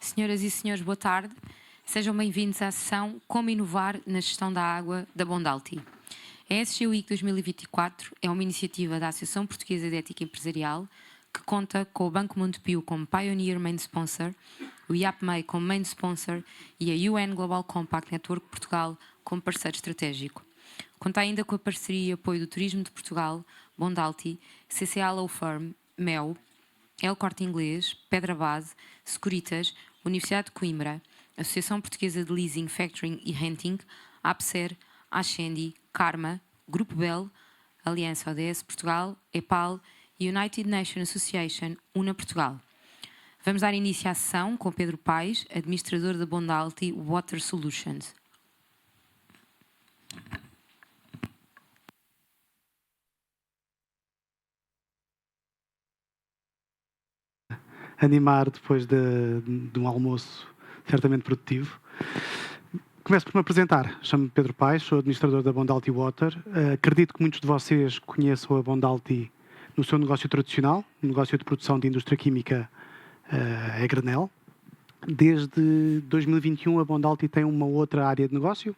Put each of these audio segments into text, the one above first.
Senhoras e senhores, boa tarde. Sejam bem-vindos à sessão Como Inovar na Gestão da Água da Bondalti. A ESG Week 2024 é uma iniciativa da Associação Portuguesa de Ética Empresarial que conta com o Banco Montepio como Pioneer Main Sponsor, o IAPMEI como Main Sponsor e a UN Global Compact Network Portugal como parceiro estratégico. Conta ainda com a parceria e apoio do Turismo de Portugal, Bondalti, CCA Law Firm, MEL, El Corte Inglês, Pedra Base, Securitas, Universidade de Coimbra, Associação Portuguesa de Leasing, Factoring e Renting, APSER, Ascendi, Karma, Grupo Bell, Aliança ODS Portugal, EPAL e United Nations Association, UNA Portugal. Vamos dar início à sessão com Pedro Paes, administrador da Bondalti Water Solutions. Animar depois de um almoço certamente produtivo. Começo por me apresentar. Chamo-me Pedro Paes, sou administrador da Bondalti Water. Acredito que muitos de vocês conheçam a Bondalti no seu negócio tradicional, no negócio de produção de indústria química a granel. Desde 2021 a Bondalti tem uma outra área de negócio,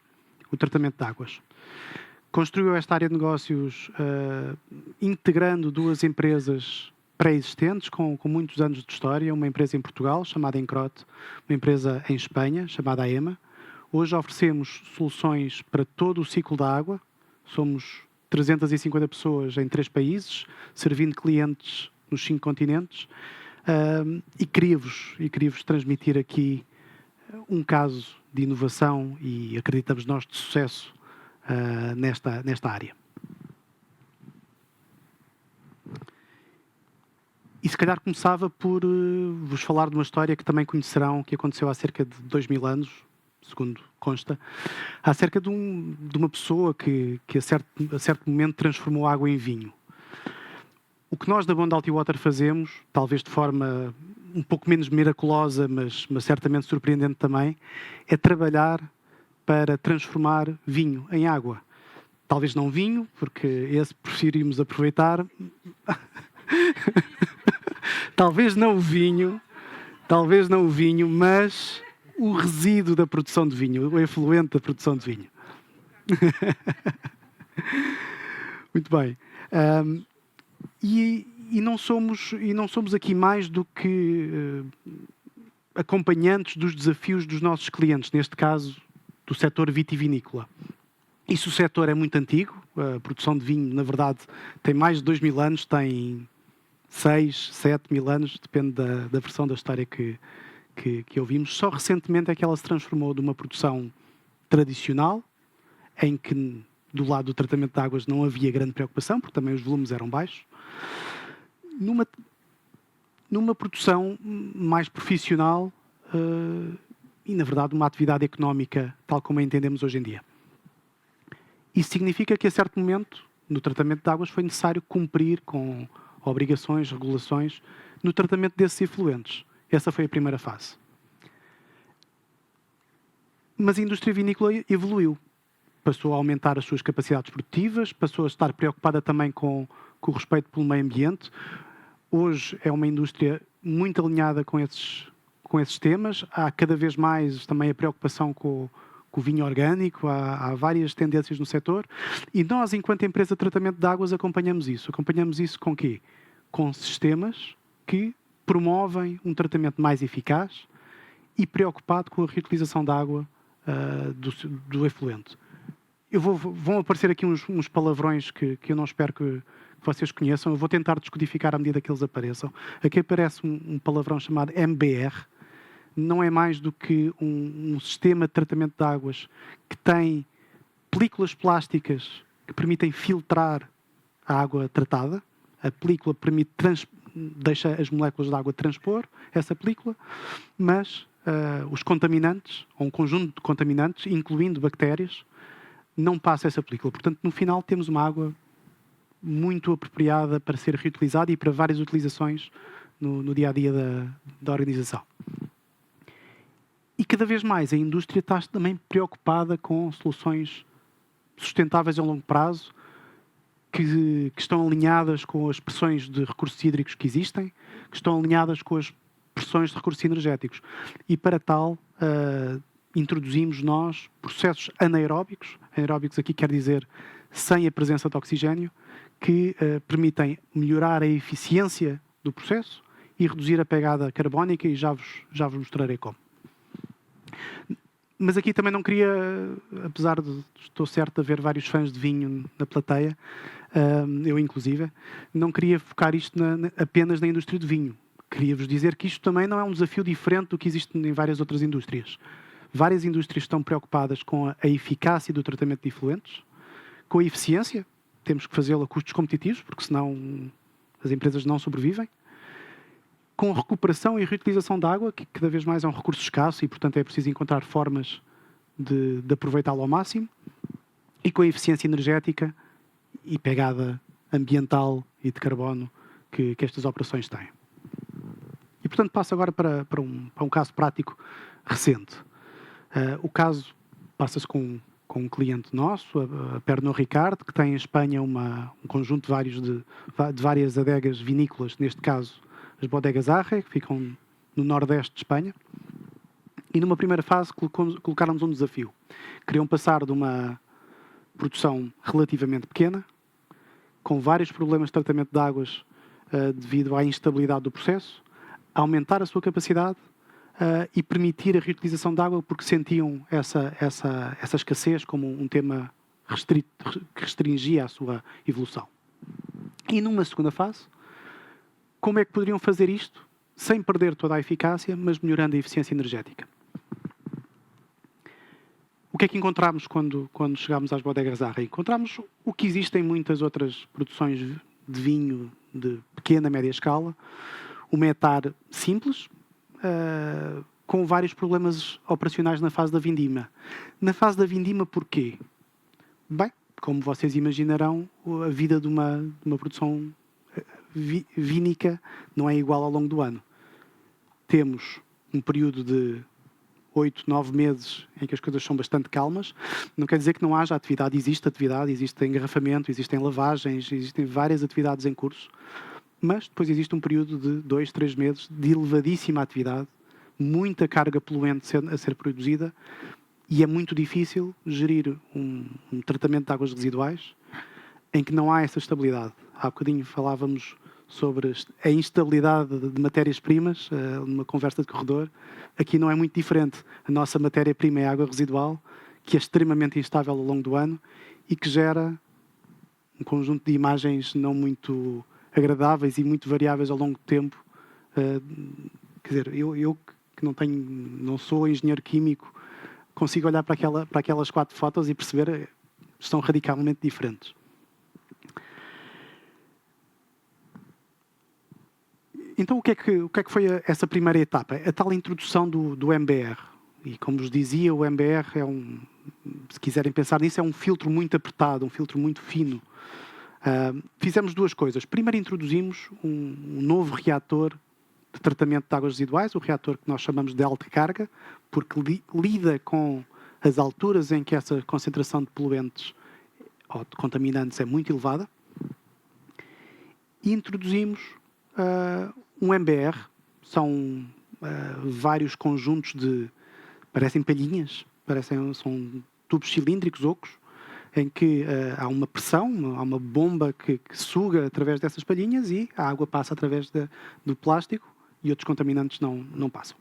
o tratamento de águas. Construiu esta área de negócios integrando duas empresas pré-existentes, com muitos anos de história, uma empresa em Portugal, chamada Encrote, uma empresa em Espanha, chamada AEMA. Hoje oferecemos soluções para todo o ciclo da água. Somos 350 pessoas em 3 países, servindo clientes nos 5 continentes. E queria-vos transmitir aqui um caso de inovação e, acreditamos nós, de sucesso nesta área. E se calhar começava por vos falar de uma história que também conhecerão, que aconteceu há cerca de 2000 anos, segundo consta, acerca de uma pessoa que a certo momento transformou a água em vinho. O que nós da Bondalti Water fazemos, talvez de forma um pouco menos miraculosa, mas certamente surpreendente também, é trabalhar para transformar vinho em água. Talvez não vinho, porque esse preferimos aproveitar. Talvez não o vinho, mas o resíduo da produção de vinho, o efluente da produção de vinho. Muito bem. E não somos aqui mais do que acompanhantes dos desafios dos nossos clientes, neste caso do setor vitivinícola. E se o setor é muito antigo, a produção de vinho, na verdade, tem mais de 2000 anos, tem 6, 7 mil anos, depende da versão da história que ouvimos. Só recentemente é que ela se transformou de uma produção tradicional, em que do lado do tratamento de águas não havia grande preocupação, porque também os volumes eram baixos, numa produção mais profissional e, na verdade, uma atividade económica tal como a entendemos hoje em dia. Isso significa que, a certo momento, no tratamento de águas, foi necessário cumprir com obrigações, regulações, no tratamento desses efluentes. Essa foi a primeira fase. Mas a indústria vinícola evoluiu. Passou a aumentar as suas capacidades produtivas, passou a estar preocupada também com o respeito pelo meio ambiente. Hoje é uma indústria muito alinhada com esses temas. Há cada vez mais também a preocupação com o vinho orgânico, há várias tendências no setor. E nós, enquanto empresa de tratamento de águas, acompanhamos isso. Acompanhamos isso com quê? Com sistemas que promovem um tratamento mais eficaz e preocupado com a reutilização da água do efluente. Vão aparecer aqui uns palavrões que eu não espero que vocês conheçam. Eu vou tentar descodificar à medida que eles apareçam. Aqui aparece um palavrão chamado MBR. Não é mais do que um sistema de tratamento de águas que tem películas plásticas que permitem filtrar a água tratada. A película deixa as moléculas de água transpor essa película, mas os contaminantes, ou um conjunto de contaminantes, incluindo bactérias, não passa essa película. Portanto, no final temos uma água muito apropriada para ser reutilizada e para várias utilizações no dia-a-dia da organização. E cada vez mais a indústria está também preocupada com soluções sustentáveis a longo prazo, que estão alinhadas com as pressões de recursos hídricos que existem, que estão alinhadas com as pressões de recursos energéticos. E para tal, introduzimos nós processos anaeróbicos. Anaeróbicos aqui quer dizer sem a presença de oxigênio, que permitem melhorar a eficiência do processo e reduzir a pegada carbónica, e já vos mostrarei como. Mas aqui também não queria, apesar de estou certo de haver vários fãs de vinho na plateia, eu inclusive, não queria focar isto apenas na indústria do vinho. Queria-vos dizer que isto também não é um desafio diferente do que existe em várias outras indústrias. Várias indústrias estão preocupadas com a eficácia do tratamento de efluentes, com a eficiência, temos que fazê-lo a custos competitivos, porque senão as empresas não sobrevivem, com a recuperação e reutilização de água, que cada vez mais é um recurso escasso e, portanto, é preciso encontrar formas de aproveitá-lo ao máximo, e com a eficiência energética e pegada ambiental e de carbono que estas operações têm. E, portanto, passo agora para um caso prático recente. O caso passa-se com um cliente nosso, a Pernod Ricard, que tem em Espanha um conjunto de várias adegas vinícolas, neste caso as Bodegas Arre, que ficam no nordeste de Espanha. E numa primeira fase colocaram-nos um desafio. Queriam passar de uma produção relativamente pequena, com vários problemas de tratamento de águas devido à instabilidade do processo, a aumentar a sua capacidade e permitir a reutilização de água, porque sentiam essa escassez como um tema que restringia a sua evolução. E numa segunda fase, como é que poderiam fazer isto sem perder toda a eficácia, mas melhorando a eficiência energética? O que é que encontramos quando chegámos às Bodegas Arre? Encontramos o que existe em muitas outras produções de vinho de pequena, média escala, uma etar simples, com vários problemas operacionais na fase da vindima. Na fase da vindima, porquê? Bem, como vocês imaginarão, a vida de uma produção vínica não é igual ao longo do ano. Temos um período de 8, 9 meses em que as coisas são bastante calmas. Não quer dizer que não haja atividade. Existe engarrafamento, existem lavagens, existem várias atividades em curso. Mas depois existe um período de 2, 3 meses de elevadíssima atividade, muita carga poluente a ser produzida, e é muito difícil gerir um tratamento de águas residuais em que não há essa estabilidade. Há bocadinho falávamos sobre a instabilidade de matérias-primas, numa conversa de corredor. Aqui não é muito diferente. A nossa matéria-prima é a água residual, que é extremamente instável ao longo do ano e que gera um conjunto de imagens não muito agradáveis e muito variáveis ao longo do tempo. Quer dizer, eu que não sou engenheiro químico, consigo olhar para aquelas 4 fotos e perceber que são radicalmente diferentes. Então, o que é que foi essa primeira etapa? A tal introdução do MBR. E, como vos dizia, o MBR se quiserem pensar nisso, é um filtro muito apertado, um filtro muito fino. Fizemos 2 coisas. Primeiro, introduzimos um novo reator de tratamento de águas residuais, o reator que nós chamamos de alta carga, porque lida com as alturas em que essa concentração de poluentes ou de contaminantes é muito elevada. E introduzimos um MBR, são vários conjuntos parecem palhinhas, são tubos cilíndricos ocos, em que há uma pressão, há uma bomba que suga através dessas palhinhas e a água passa através do plástico e outros contaminantes não passam.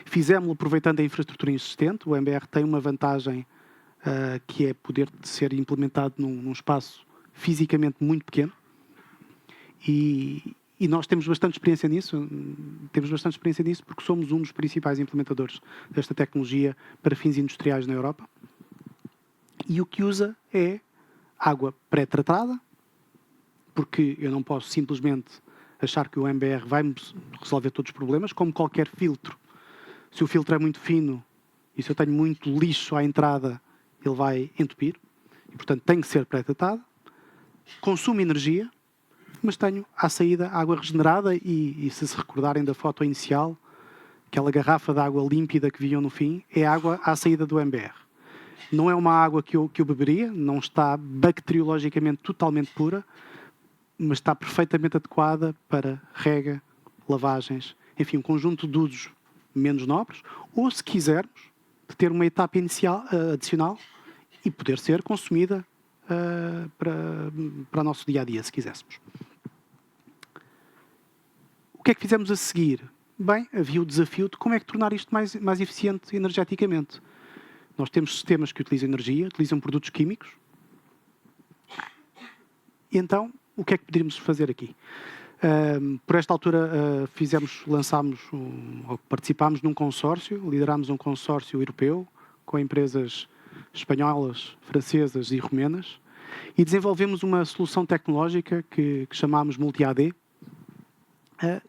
Fizemos-lo aproveitando a infraestrutura existente. O MBR tem uma vantagem que é poder ser implementado num espaço fisicamente muito pequeno. E nós temos bastante experiência nisso. Porque somos um dos principais implementadores desta tecnologia para fins industriais na Europa. E o que usa é água pré-tratada, porque eu não posso simplesmente achar que o MBR vai resolver todos os problemas, como qualquer filtro. Se o filtro é muito fino e se eu tenho muito lixo à entrada, ele vai entupir. E, portanto, tem que ser pré-tratado. Consumo energia, mas tenho à saída água regenerada e se recordarem da foto inicial, aquela garrafa de água límpida que viam no fim, é água à saída do MBR. Não é uma água que eu beberia, não está bacteriologicamente totalmente pura, mas está perfeitamente adequada para rega, lavagens enfim, um conjunto de usos menos nobres, ou, se quisermos, de ter uma etapa inicial, adicional e poder ser consumida para o nosso dia-a-dia, se quiséssemos. O que é que fizemos a seguir? Bem, havia o desafio de como é que tornar isto mais eficiente energeticamente. Nós temos sistemas que utilizam energia, utilizam produtos químicos. E então, o que é que poderíamos fazer aqui? Por esta altura, participámos num consórcio, liderámos um consórcio europeu com empresas espanholas, francesas e romenas e desenvolvemos uma solução tecnológica que chamámos Multi-AD,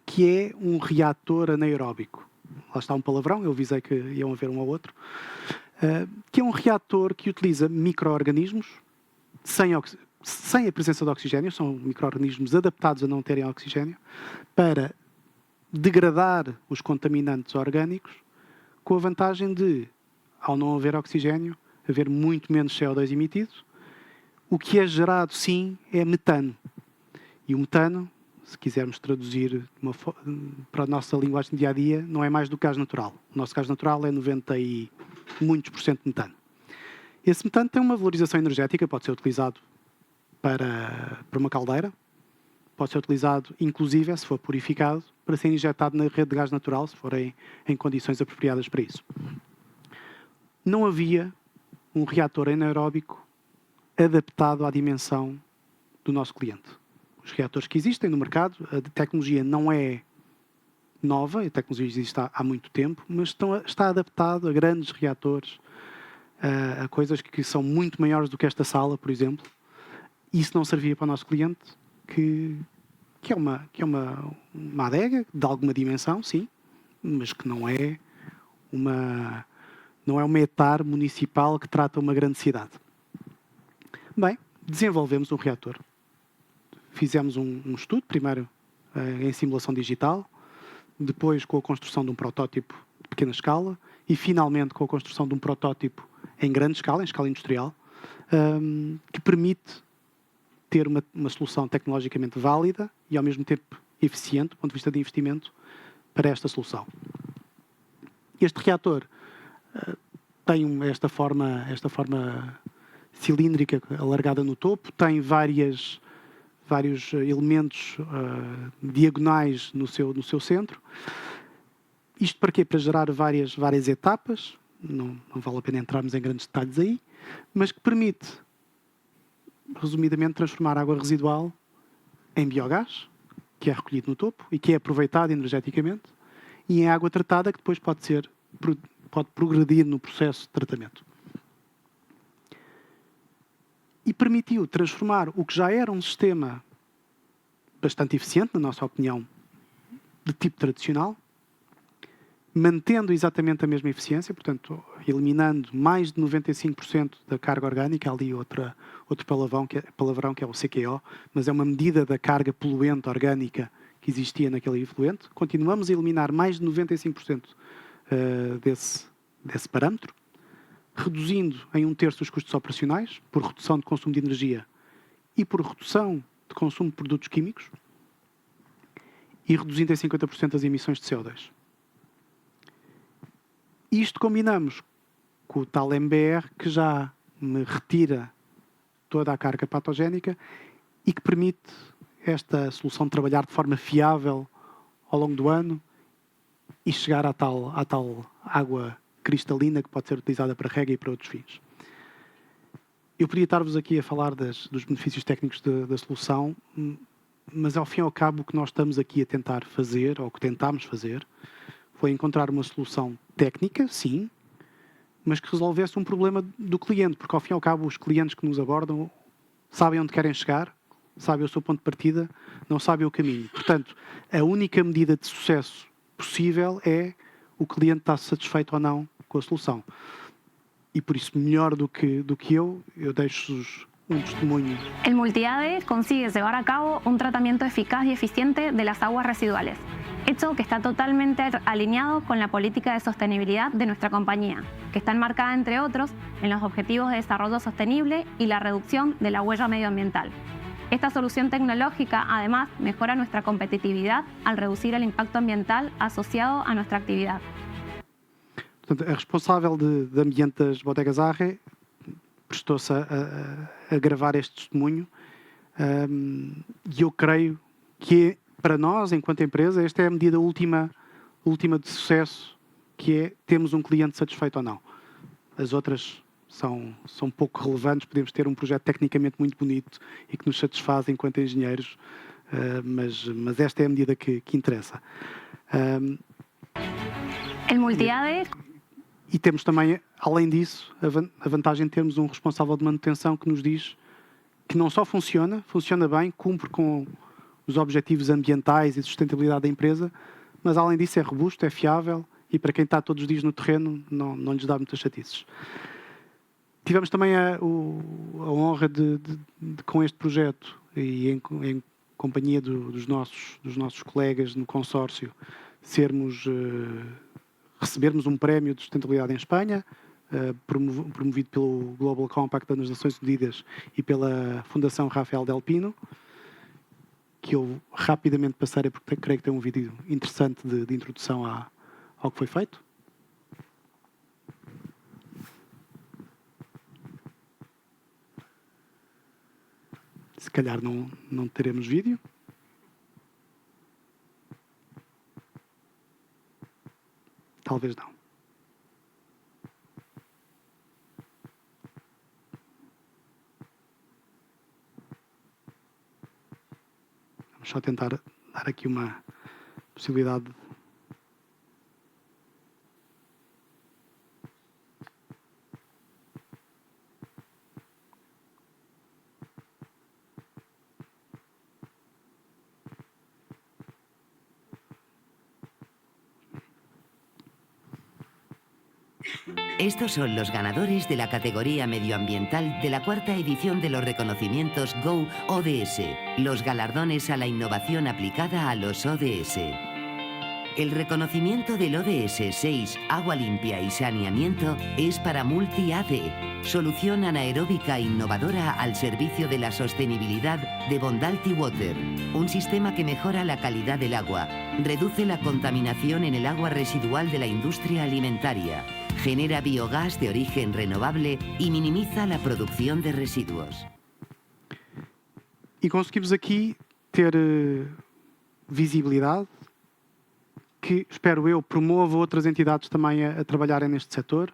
que é um reator anaeróbico. Lá está um palavrão, eu avisei que iam haver um ou outro. Que é um reator que utiliza micro-organismos sem a presença de oxigênio, são micro-organismos adaptados a não terem oxigênio, para degradar os contaminantes orgânicos, com a vantagem de, ao não haver oxigênio, haver muito menos CO2 emitido. O que é gerado, sim, é metano. E o metano, se quisermos traduzir para a nossa linguagem de dia-a-dia, não é mais do que gás natural. O nosso gás natural é 90 e muitos por cento de metano. Esse metano tem uma valorização energética, pode ser utilizado para uma caldeira, pode ser utilizado, inclusive, se for purificado, para ser injetado na rede de gás natural, se forem em condições apropriadas para isso. Não havia um reator anaeróbico adaptado à dimensão do nosso cliente. Os reatores que existem no mercado, a tecnologia não é nova, a tecnologia existe há muito tempo, mas está adaptado a grandes reatores, a coisas que são muito maiores do que esta sala, por exemplo. Isso não servia para o nosso cliente, que é uma adega de alguma dimensão, sim, mas que não é uma etar municipal que trata uma grande cidade. Bem, desenvolvemos um reator. Fizemos um estudo, primeiro em simulação digital, depois com a construção de um protótipo de pequena escala e, finalmente, com a construção de um protótipo em grande escala, em escala industrial, que permite ter uma solução tecnologicamente válida e, ao mesmo tempo, eficiente, do ponto de vista de investimento, para esta solução. Este reator tem esta forma cilíndrica alargada no topo, tem vários elementos diagonais no seu centro. Isto para quê? Para gerar várias etapas, não vale a pena entrarmos em grandes detalhes aí, mas que permite, resumidamente, transformar água residual em biogás, que é recolhido no topo e que é aproveitado energeticamente, e em água tratada, que depois pode progredir no processo de tratamento. E permitiu transformar o que já era um sistema bastante eficiente, na nossa opinião, de tipo tradicional, mantendo exatamente a mesma eficiência, portanto, eliminando mais de 95% da carga orgânica, ali outro palavrão que é o CQO, mas é uma medida da carga poluente orgânica que existia naquele efluente. Continuamos a eliminar mais de 95% desse parâmetro, reduzindo em 1/3 os custos operacionais, por redução de consumo de energia e por redução de consumo de produtos químicos, e reduzindo em 50% as emissões de CO2. Isto combinamos com o tal MBR, que já me retira toda a carga patogénica e que permite esta solução trabalhar de forma fiável ao longo do ano e chegar à tal água cristalina que pode ser utilizada para rega e para outros fins. Eu podia estar-vos aqui a falar dos benefícios técnicos da solução, mas ao fim e ao cabo o que nós estamos aqui a tentar fazer, ou que tentámos fazer, foi encontrar uma solução técnica, sim, mas que resolvesse um problema do cliente, porque ao fim e ao cabo os clientes que nos abordam sabem onde querem chegar, sabem o seu ponto de partida, não sabem o caminho. Portanto, a única medida de sucesso possível é o cliente estar satisfeito ou não com a solução. E por isso, melhor do que eu deixo-vos un testimonio. El Multi-AD consigue llevar a cabo un tratamiento eficaz y eficiente de las aguas residuales, hecho que está totalmente alineado con la política de sostenibilidad de nuestra compañía, que está enmarcada, entre otros, en los Objetivos de Desarrollo Sostenible y la reducción de la huella medioambiental. Esta solución tecnológica además mejora nuestra competitividad al reducir el impacto ambiental asociado a nuestra actividad. Portanto, a responsável de ambiente das Bodegas Arre prestou-se a gravar este testemunho e eu creio que para nós, enquanto empresa, esta é a medida última de sucesso, que é temos um cliente satisfeito ou não. As outras são pouco relevantes, podemos ter um projeto tecnicamente muito bonito e que nos satisfaz enquanto engenheiros, mas esta é a medida que interessa. El multi-ADE. E temos também, além disso, a vantagem de termos um responsável de manutenção que nos diz que não só funciona bem, cumpre com os objetivos ambientais e de sustentabilidade da empresa, mas além disso é robusto, é fiável e para quem está todos os dias no terreno não lhes dá muitas chatices. Tivemos também a honra de com este projeto e em companhia dos nossos colegas no consórcio, recebermos um prémio de sustentabilidade em Espanha, promovido pelo Global Compact das Nações Unidas e pela Fundação Rafael del Pino, que eu rapidamente passarei porque creio que tem um vídeo interessante de introdução ao que foi feito. Se calhar não teremos vídeo. Talvez não. Vamos só tentar dar aqui uma possibilidade. Estos son los ganadores de la categoría medioambiental de la cuarta edición de los reconocimientos Go ODS, los galardones a la innovación aplicada a los ODS. El reconocimiento del ODS 6, Agua Limpia y Saneamiento, es para Multi-ADE, solución anaeróbica innovadora al servicio de la sostenibilidad de Bondalti Water, un sistema que mejora la calidad del agua, reduce la contaminación en el agua residual de la industria alimentaria, genera biogás de origen renovable y minimiza la producción de residuos. E conseguimos aqui ter visibilidade que, espero eu, promova outras entidades também a trabalharem neste setor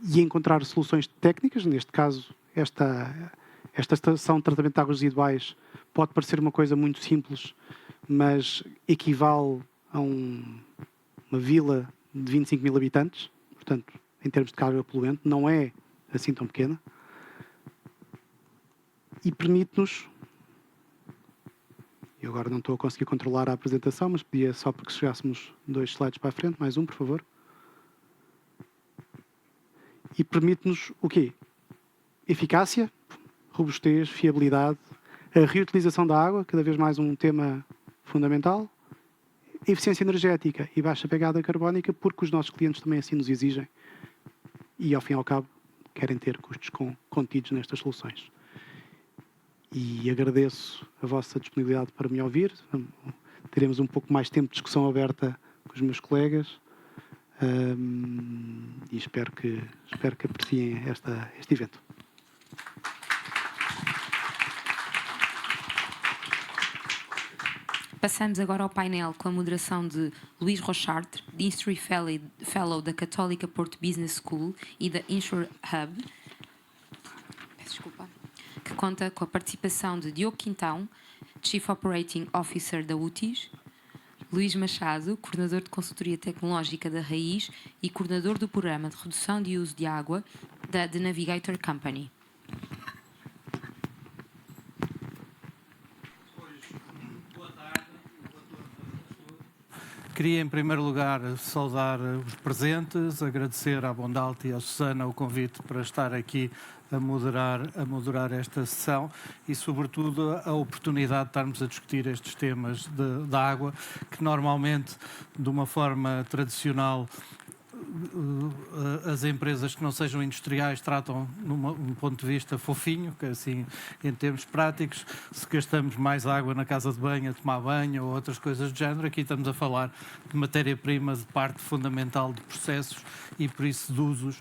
e encontrar soluções técnicas. Neste caso, esta estação de tratamento de águas residuais pode parecer uma coisa muito simples, mas equivale a uma vila de 25 mil habitantes, portanto, em termos de carga poluente, não é assim tão pequena, e permite-nos, eu agora não estou a conseguir controlar a apresentação, mas pedia só para que chegássemos 2 slides para a frente, mais um, por favor, e permite-nos o quê? Eficácia, robustez, fiabilidade, a reutilização da água, cada vez mais um tema fundamental, eficiência energética e baixa pegada carbónica, porque os nossos clientes também assim nos exigem e, ao fim e ao cabo, querem ter custos contidos nestas soluções. E agradeço a vossa disponibilidade para me ouvir. Teremos um pouco mais tempo de discussão aberta com os meus colegas e espero que apreciem este evento. Passamos agora ao painel com a moderação de Luís Rochard, History Fellow da Católica Porto Business School e da Insure Hub, que conta com a participação de Diogo Quintão, Chief Operating Officer da UTIS, Luís Machado, coordenador de consultoria tecnológica da Raiz e coordenador do programa de redução de uso de água da The Navigator Company. Queria, em primeiro lugar, saudar os presentes, agradecer à Bondalti e à Susana o convite para estar aqui a moderar esta sessão e, sobretudo, a oportunidade de estarmos a discutir estes temas da água, que normalmente, de uma forma tradicional, as empresas que não sejam industriais tratam um ponto de vista fofinho, que assim, em termos práticos, se gastamos mais água na casa de banho, a tomar banho ou outras coisas do género, aqui estamos a falar de matéria-prima, de parte fundamental de processos e, por isso, de usos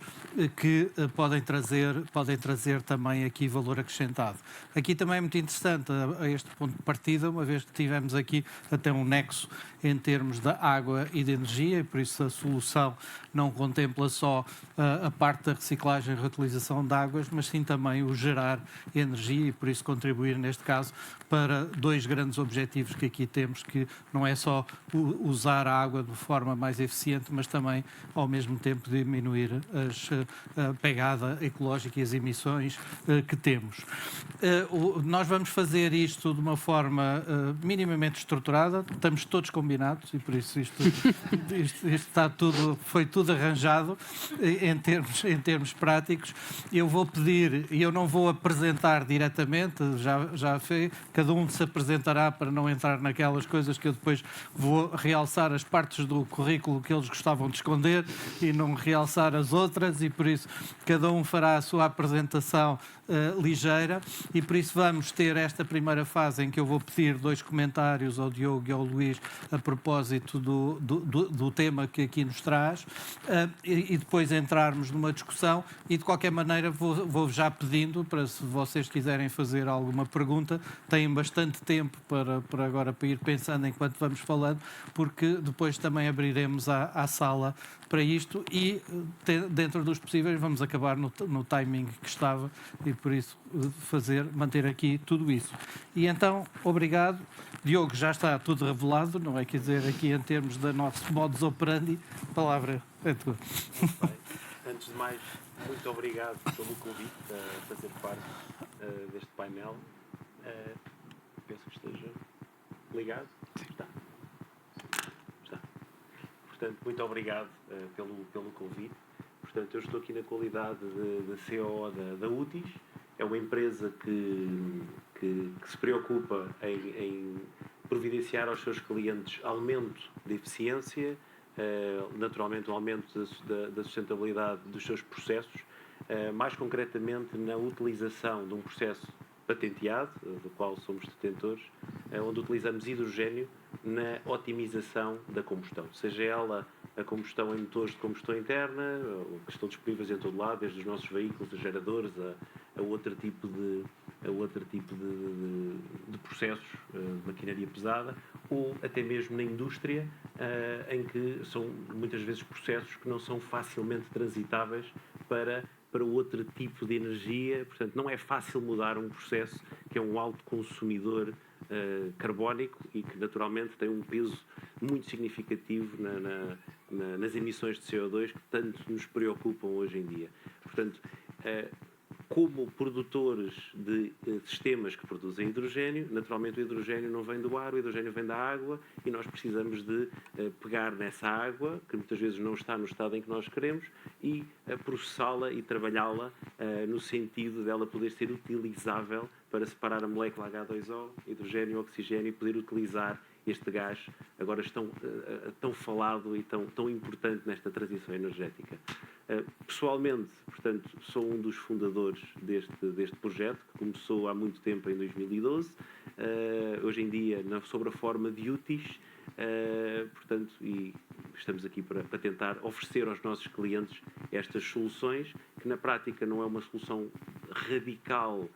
que podem trazer também aqui valor acrescentado. Aqui também é muito interessante a este ponto de partida, uma vez que tivemos aqui até um nexo em termos da água e de energia, e por isso a solução não contempla só a parte da reciclagem e reutilização de águas, mas sim também o gerar energia e por isso contribuir, neste caso, para dois grandes objetivos que aqui temos, que não é só usar a água de forma mais eficiente, mas também, ao mesmo tempo, diminuir a pegada ecológica e as emissões que temos. Nós vamos fazer isto de uma forma minimamente estruturada, estamos todos combinados e por isso isto está tudo, foi tudo arranjado em termos práticos. Eu vou pedir, e eu não vou apresentar diretamente, já fez, cada um se apresentará para não entrar naquelas coisas que eu depois vou realçar as partes do currículo que eles gostavam de esconder e não realçar as outras, e por isso cada um fará a sua apresentação ligeira, e por isso vamos ter esta primeira fase em que eu vou pedir 2 comentários ao Diogo e ao Luís a propósito do tema que aqui nos traz, e depois entrarmos numa discussão, e de qualquer maneira vou já pedindo para, se vocês quiserem fazer alguma pergunta, têm bastante tempo para agora para ir pensando enquanto vamos falando, porque depois também abriremos à sala para isto e dentro dos possíveis vamos acabar no timing que estava e por isso manter aqui tudo isso. E então, obrigado. Diogo, já está tudo revelado, não é? Quer dizer, aqui em termos da nosso modus operandi, a palavra é tua. Antes de mais, muito obrigado pelo convite a fazer parte deste painel. Penso que esteja ligado. Está. Portanto, muito obrigado pelo convite. Portanto, eu estou aqui na qualidade de CEO da UTIS. É uma empresa que se preocupa em providenciar aos seus clientes aumento de eficiência, naturalmente o aumento da sustentabilidade dos seus processos, mais concretamente na utilização de um processo patenteado, do qual somos detentores, onde utilizamos hidrogénio na otimização da combustão, seja ela a combustão em motores de combustão interna, que estão disponíveis em todo lado, desde os nossos veículos, os geradores, a outro tipo de processos, de maquinaria pesada, ou até mesmo na indústria, em que são muitas vezes processos que não são facilmente transitáveis para outro tipo de energia. Portanto, não é fácil mudar um processo que é um alto consumidor carbónico e que naturalmente tem um peso muito significativo nas emissões de CO2 que tanto nos preocupam hoje em dia. Portanto, como produtores de sistemas que produzem hidrogénio, naturalmente o hidrogénio não vem do ar, o hidrogénio vem da água e nós precisamos de pegar nessa água, que muitas vezes não está no estado em que nós queremos, e processá-la e trabalhá-la no sentido dela poder ser utilizável para separar a molécula H2O, hidrogênio e oxigênio e poder utilizar este gás, agora tão falado e tão importante nesta transição energética. Pessoalmente, portanto, sou um dos fundadores deste projeto, que começou há muito tempo, em 2012, hoje em dia sob a forma de UTIS, portanto, e estamos aqui para tentar oferecer aos nossos clientes estas soluções, que na prática não é uma solução radical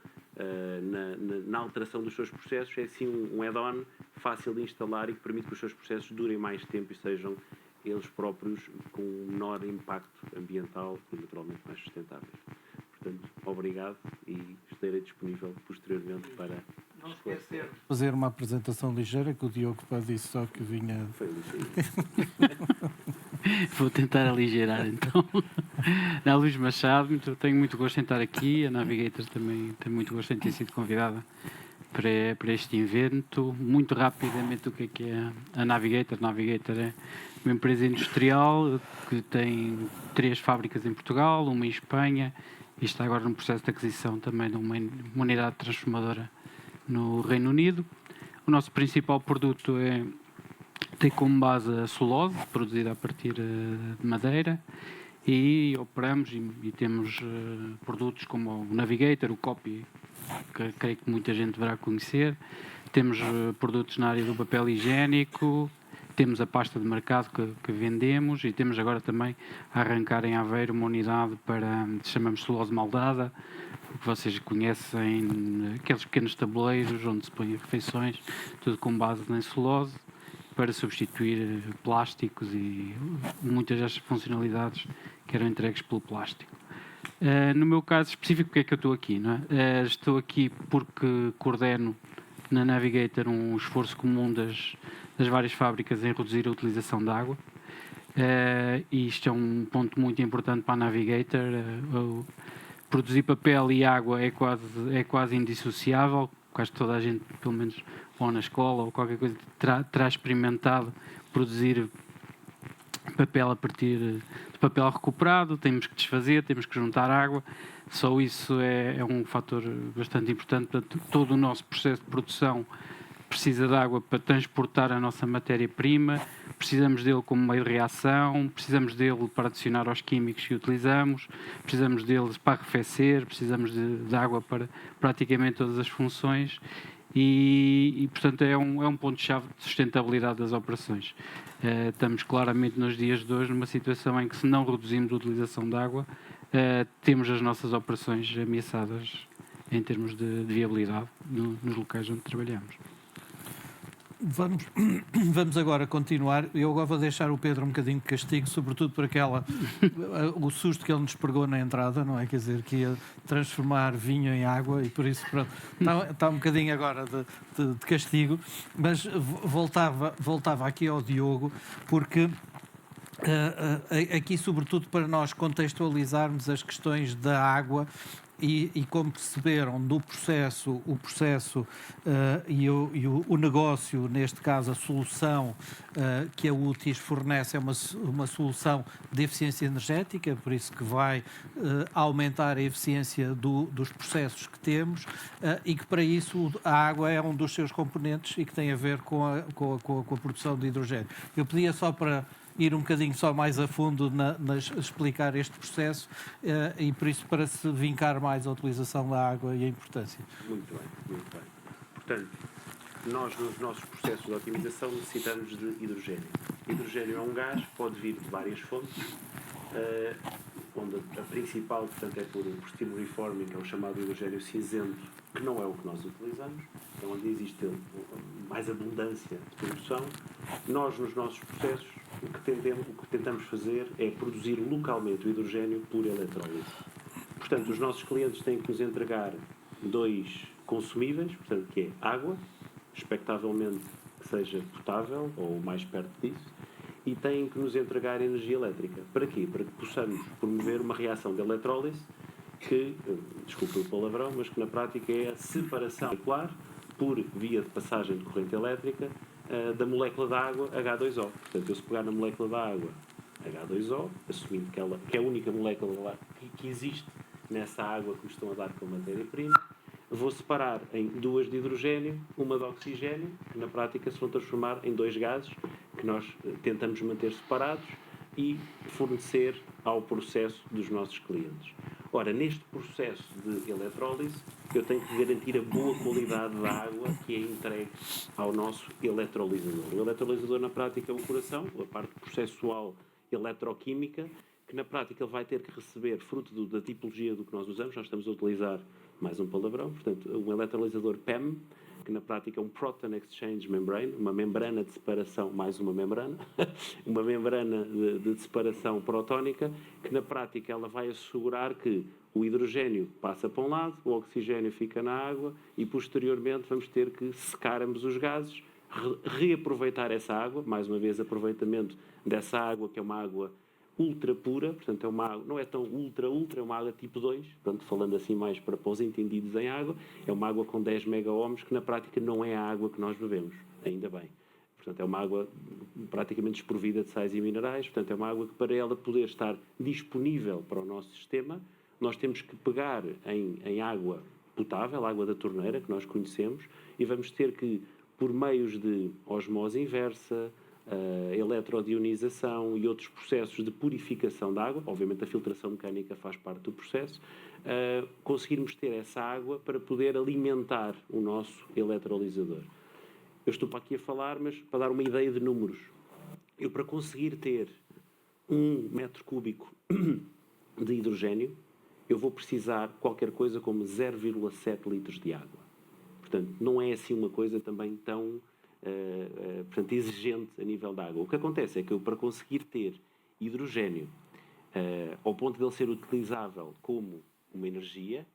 na alteração dos seus processos, é sim um add-on fácil de instalar e que permite que os seus processos durem mais tempo e sejam eles próprios com menor impacto ambiental e naturalmente mais sustentáveis. Portanto, obrigado e estarei disponível posteriormente para não esquecer de fazer uma apresentação ligeira, que o Diogo disse só que vinha... Foi ligeiro. Vou tentar aligeirar então. Na Luís Machado, tenho muito gosto em estar aqui. A Navigator também tem muito gosto em ter sido convidada para este evento. Muito rapidamente, o que é a Navigator? A Navigator é uma empresa industrial que tem 3 fábricas em Portugal, uma em Espanha e está agora num processo de aquisição também de uma unidade transformadora no Reino Unido. O nosso principal produto tem como base a celulose, produzida a partir de madeira, e operamos e temos produtos como o Navigator, o Copy, que creio que muita gente deverá conhecer. Temos produtos na área do papel higiênico, temos a pasta de mercado que vendemos, e temos agora também a arrancar em Aveiro uma unidade para, chamamos celulose maldada, que vocês conhecem, aqueles pequenos tabuleiros onde se põem refeições, tudo com base em celulose, para substituir plásticos e muitas das funcionalidades que eram entregues pelo plástico. No meu caso específico, porque é que eu estou aqui? Não é? Estou aqui porque coordeno na Navigator um esforço comum das várias fábricas em reduzir a utilização de água. E isto é um ponto muito importante para a Navigator. Produzir papel e água é quase indissociável. Quase toda a gente, pelo menos ou na escola ou qualquer coisa, terá experimentado produzir papel a partir de papel recuperado. Temos que desfazer, temos que juntar água. Só isso é um fator bastante importante. Portanto, todo o nosso processo de produção precisa de água para transportar a nossa matéria-prima, precisamos dele como meio de reação, precisamos dele para adicionar aos químicos que utilizamos, precisamos dele para arrefecer, precisamos de água para praticamente todas as funções e portanto, é um ponto-chave de sustentabilidade das operações. Estamos claramente nos dias de hoje numa situação em que, se não reduzimos a utilização de água, temos as nossas operações ameaçadas em termos de viabilidade nos locais onde trabalhamos. Vamos agora continuar. Eu agora vou deixar o Pedro um bocadinho de castigo, sobretudo por o susto que ele nos pregou na entrada, não é? Quer dizer, que ia transformar vinho em água e por isso, pronto, está um bocadinho agora de castigo. Mas voltava aqui ao Diogo, porque aqui, sobretudo, para nós contextualizarmos as questões da água e como perceberam o processo e o negócio, neste caso a solução que a UTIS fornece é uma solução de eficiência energética, por isso que vai aumentar a eficiência dos processos que temos e que para isso a água é um dos seus componentes e que tem a ver com a produção de hidrogênio. Eu pedia só para ir um bocadinho só mais a fundo explicar este processo e por isso para se vincar mais a utilização da água e a importância. Muito bem, muito bem. Portanto, nós nos nossos processos de otimização necessitamos de hidrogênio. Hidrogênio é um gás, pode vir de várias fontes, onde a principal, portanto, é por steam reforming, que é o chamado hidrogênio cinzento, que não é o que nós utilizamos, é onde existe mais abundância de produção. Nós, nos nossos processos, o que tentamos fazer é produzir localmente o hidrogênio por eletrólise. Portanto, os nossos clientes têm que nos entregar 2 consumíveis, portanto, que é água, expectavelmente que seja potável ou mais perto disso, e têm que nos entregar energia elétrica. Para quê? Para que possamos promover uma reação de eletrólise que, desculpe o palavrão, mas que na prática é a separação molecular por via de passagem de corrente elétrica da molécula da água H2O. Portanto, eu se pegar na molécula da água H2O, assumindo que é a única molécula que existe nessa água que me estão a dar como matéria-prima, vou separar em 2 de hidrogênio, uma de oxigênio, que na prática se vão transformar em 2 gases que nós tentamos manter separados e fornecer ao processo dos nossos clientes. Ora, neste processo de eletrólise, eu tenho que garantir a boa qualidade da água que é entregue ao nosso eletrolisador. O eletrolisador, na prática, é o coração, a parte processual eletroquímica, que na prática ele vai ter que receber, fruto da tipologia do que nós usamos, nós estamos a utilizar mais um palavrão, portanto, um eletrolisador PEM, que na prática é um Proton Exchange Membrane, uma membrana de separação, mais uma membrana, uma membrana de separação protónica, que na prática ela vai assegurar que o hidrogênio passa para um lado, o oxigênio fica na água e posteriormente vamos ter que secar ambos os gases, reaproveitar essa água, mais uma vez aproveitamento dessa água que é uma água ultra pura, portanto é uma água, não é tão ultra, é uma água tipo 2, portanto falando assim mais para os entendidos em água, é uma água com 10 megaohms que na prática não é a água que nós bebemos, ainda bem. Portanto é uma água praticamente desprovida de sais e minerais, portanto é uma água que para ela poder estar disponível para o nosso sistema, nós temos que pegar em água potável, água da torneira que nós conhecemos, e vamos ter que, por meios de osmose inversa, a eletrodionização e outros processos de purificação da água, obviamente a filtração mecânica faz parte do processo, conseguirmos ter essa água para poder alimentar o nosso eletrolisador. Eu estou para aqui a falar, mas para dar uma ideia de números. Eu, para conseguir ter 1 metro cúbico de hidrogênio, eu vou precisar qualquer coisa como 0,7 litros de água. Portanto, não é assim uma coisa também tão portanto, exigente a nível da água. O que acontece é que eu, para conseguir ter hidrogênio ao ponto de ele ser utilizável como uma energia,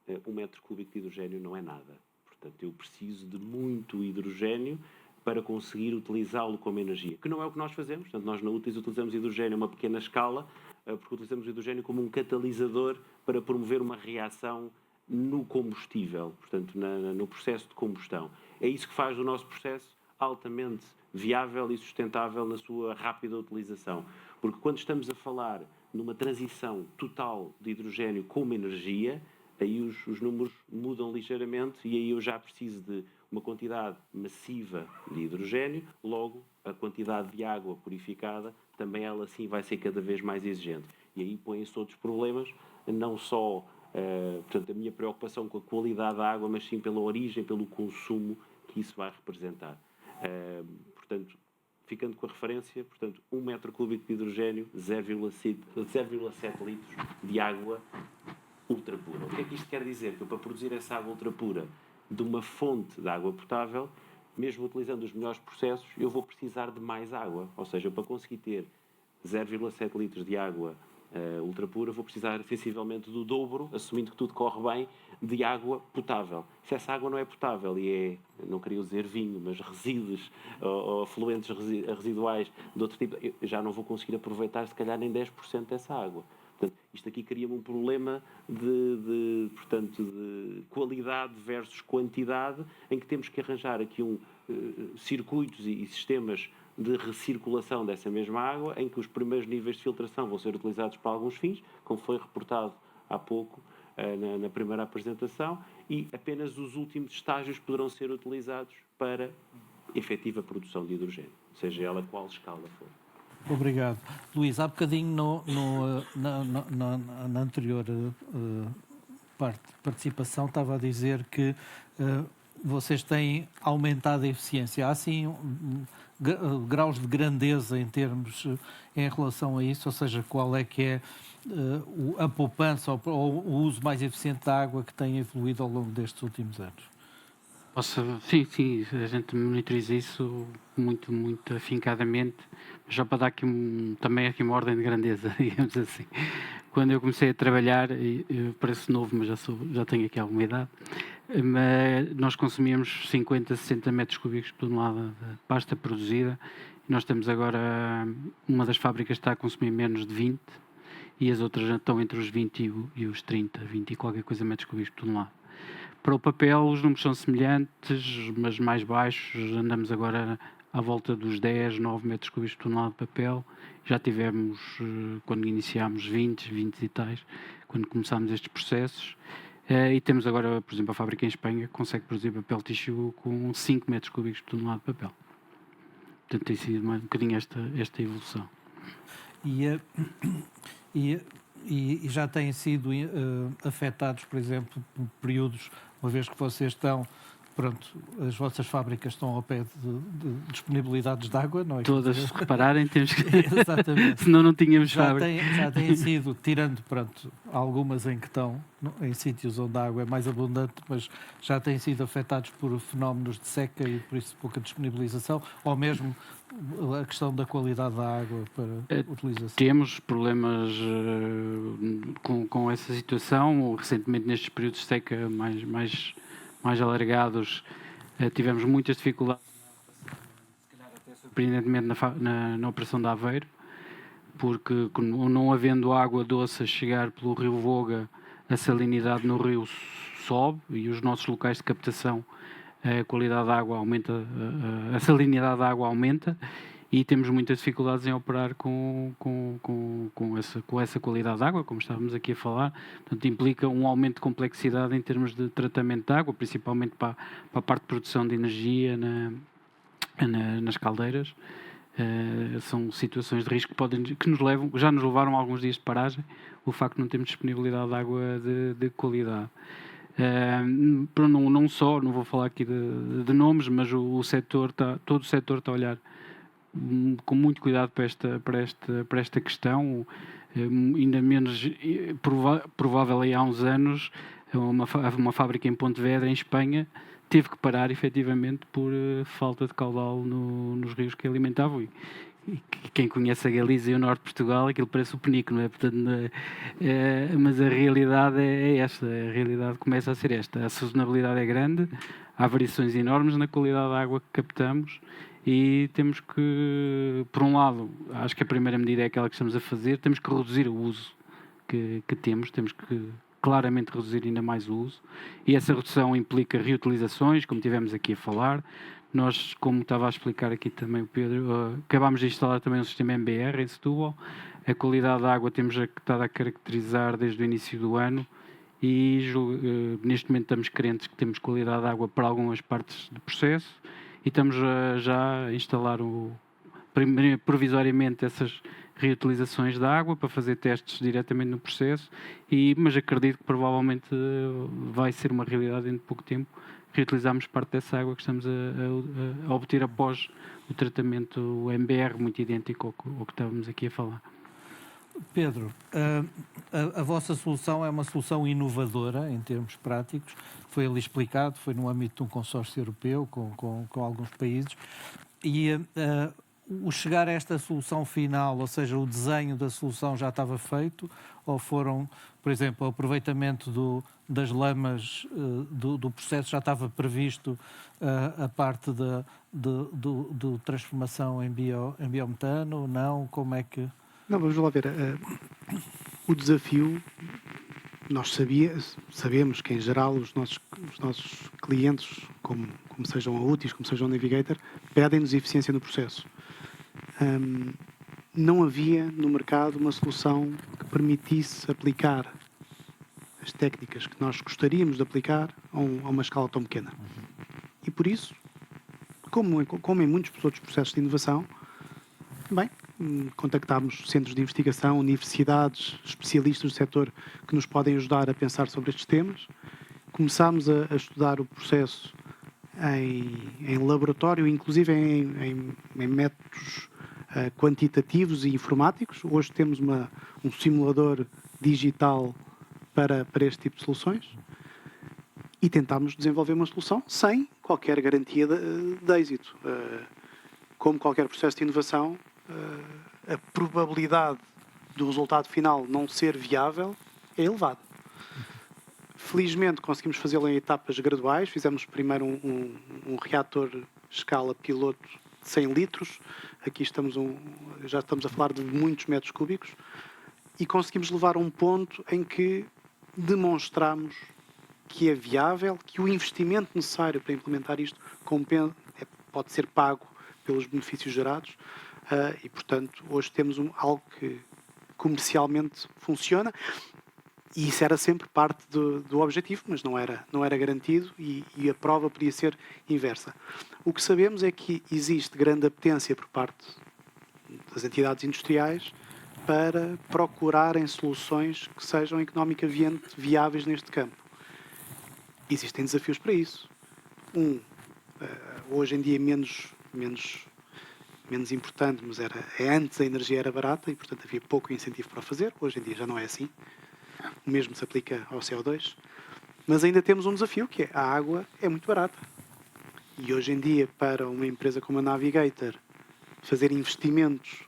1 metro cúbico de hidrogênio não é nada. Portanto, eu preciso de muito hidrogênio para conseguir utilizá-lo como energia, que não é o que nós fazemos. Portanto, nós na UTIS utilizamos hidrogênio a uma pequena escala, porque utilizamos o hidrogênio como um catalisador para promover uma reação no combustível, portanto, no processo de combustão. É isso que faz do nosso processo altamente viável e sustentável na sua rápida utilização. Porque quando estamos a falar numa transição total de hidrogênio como energia, aí os números mudam ligeiramente e aí eu já preciso de uma quantidade massiva de hidrogênio, logo a quantidade de água purificada também ela sim vai ser cada vez mais exigente. E aí põem-se outros problemas, não só portanto, a minha preocupação com a qualidade da água, mas sim pela origem, pelo consumo que isso vai representar. Portanto, ficando com a referência, portanto, 1 metro cúbico de hidrogênio, 0,7 litros de água ultra pura. O que é que isto quer dizer? Que eu, para produzir essa água ultra pura de uma fonte de água potável, mesmo utilizando os melhores processos, eu vou precisar de mais água. Ou seja, para conseguir ter 0,7 litros de água ultra pura, vou precisar sensivelmente do dobro, assumindo que tudo corre bem, de água potável. Se essa água não é potável e é, não queria dizer vinho, mas resíduos ou afluentes residuais de outro tipo, eu já não vou conseguir aproveitar se calhar nem 10% dessa água. Portanto, isto aqui cria-me um problema de qualidade versus quantidade, em que temos que arranjar aqui circuitos e sistemas de recirculação dessa mesma água, em que os primeiros níveis de filtração vão ser utilizados para alguns fins, como foi reportado há pouco na primeira apresentação, e apenas os últimos estágios poderão ser utilizados para efetiva produção de hidrogênio, seja ela qual escala for. Obrigado. Luís, há bocadinho na anterior participação estava a dizer que vocês têm aumentado a eficiência. Há assim graus de grandeza em termos em relação a isso, ou seja, qual é que é a poupança ou o uso mais eficiente da água que tem evoluído ao longo destes últimos anos? Sim, a gente monitoriza isso muito afincadamente, já para dar aqui também aqui uma ordem de grandeza, digamos assim. Quando eu comecei a trabalhar, eu pareço novo, mas já tenho aqui alguma idade, mas nós consumíamos 50, 60 metros cúbicos por tonelada de pasta produzida, e nós temos agora, uma das fábricas está a consumir menos de 20, e as outras já estão entre os 20 e os 30, 20 e qualquer coisa metros cúbicos por tonelada. Para o papel, os números são semelhantes, mas mais baixos. Andamos agora à volta dos 10, 9 metros cúbicos por tonelada de papel. Já tivemos, quando iniciámos, 20 e tais, quando começámos estes processos. E temos agora, por exemplo, a fábrica em Espanha que consegue produzir papel tixu com 5 metros cúbicos por tonelada de papel. Portanto, tem sido um bocadinho esta evolução. E já têm sido afetados, por exemplo, por períodos, uma vez que vocês estão, as vossas fábricas estão ao pé de disponibilidades de água, não é? Todas, se repararem, temos que... Exatamente. Senão não tínhamos fábrica. Já têm sido, tirando, algumas em que estão em sítios onde a água é mais abundante, mas já têm sido afetados por fenómenos de seca e por isso pouca disponibilização, ou mesmo a questão da qualidade da água para utilização. Temos problemas com essa situação. Recentemente, nestes períodos de seca mais alargados, tivemos muitas dificuldades, se calhar até surpreendentemente, na operação de Aveiro, porque não havendo água doce a chegar pelo rio Voga, a salinidade no rio sobe e os nossos locais de captação, a qualidade da água aumenta, a salinidade da água aumenta, e temos muitas dificuldades em operar com essa qualidade de água, como estávamos aqui a falar. Portanto, implica um aumento de complexidade em termos de tratamento de água, principalmente para a parte de produção de energia nas caldeiras. São situações de risco que nos levam, já nos levaram alguns dias de paragem, o facto de não termos disponibilidade de água de qualidade. Não vou falar aqui de nomes, mas todo o setor está a olhar com muito cuidado para esta questão. Ainda menos provável aí há uns anos, uma fábrica em Pontevedra, em Espanha, teve que parar efetivamente por falta de caudal nos rios que alimentavam. E quem conhece a Galiza e o norte de Portugal, aquilo parece o penico, não é? Portanto, mas a realidade é esta, a realidade começa a ser esta. A sazonabilidade é grande, há variações enormes na qualidade da água que captamos e temos que, por um lado, acho que a primeira medida é aquela que estamos a fazer, temos que reduzir o uso que temos que claramente reduzir ainda mais o uso, e essa redução implica reutilizações, como tivemos aqui a falar. Nós, como estava a explicar aqui também o Pedro, acabámos de instalar também um sistema MBR em Setúbal. A qualidade da água temos estado a caracterizar desde o início do ano e neste momento estamos crentes que temos qualidade de água para algumas partes do processo e estamos já a instalar provisoriamente essas reutilizações da água para fazer testes diretamente no processo, mas acredito que provavelmente vai ser uma realidade dentro de pouco tempo reutilizarmos parte dessa água que estamos a obter após o tratamento MBR, muito idêntico ao que estávamos aqui a falar. Pedro, a vossa solução é uma solução inovadora em termos práticos, foi ali explicado, foi no âmbito de um consórcio europeu com alguns países, e o chegar a esta solução final, ou seja, o desenho da solução já estava feito, ou foram, por exemplo, o aproveitamento das lamas do processo já estava previsto, a parte do transformação em biometano, não? Como é que... Não, vamos lá ver. O desafio, nós sabemos que, em geral, os nossos clientes, como sejam a UTIS, como sejam a Navigator, pedem-nos eficiência no processo. Não havia no mercado uma solução que permitisse aplicar as técnicas que nós gostaríamos de aplicar a uma escala tão pequena. E por isso, como em muitos outros processos de inovação, contactámos centros de investigação, universidades, especialistas do setor que nos podem ajudar a pensar sobre estes temas. Começámos a estudar o processo em laboratório, inclusive em métodos quantitativos e informáticos. Hoje temos um simulador digital para este tipo de soluções e tentámos desenvolver uma solução sem qualquer garantia de êxito. Como qualquer processo de inovação, a probabilidade do resultado final não ser viável é elevada. Felizmente conseguimos fazê-lo em etapas graduais. Fizemos primeiro um reator escala piloto de 100 litros. Aqui já estamos a falar de muitos metros cúbicos. E conseguimos levar a um ponto em que demonstramos que é viável, que o investimento necessário para implementar isto pode ser pago pelos benefícios gerados. E, portanto, hoje temos algo que comercialmente funciona. E isso era sempre parte do objetivo, mas não era garantido e a prova podia ser inversa. O que sabemos é que existe grande apetência por parte das entidades industriais para procurarem soluções que sejam economicamente viáveis neste campo. Existem desafios para isso. Hoje em dia menos importante, mas antes a energia era barata e, portanto, havia pouco incentivo para o fazer. Hoje em dia já não é assim. O mesmo se aplica ao CO2. Mas ainda temos um desafio, que é a água é muito barata. E hoje em dia, para uma empresa como a Navigator fazer investimentos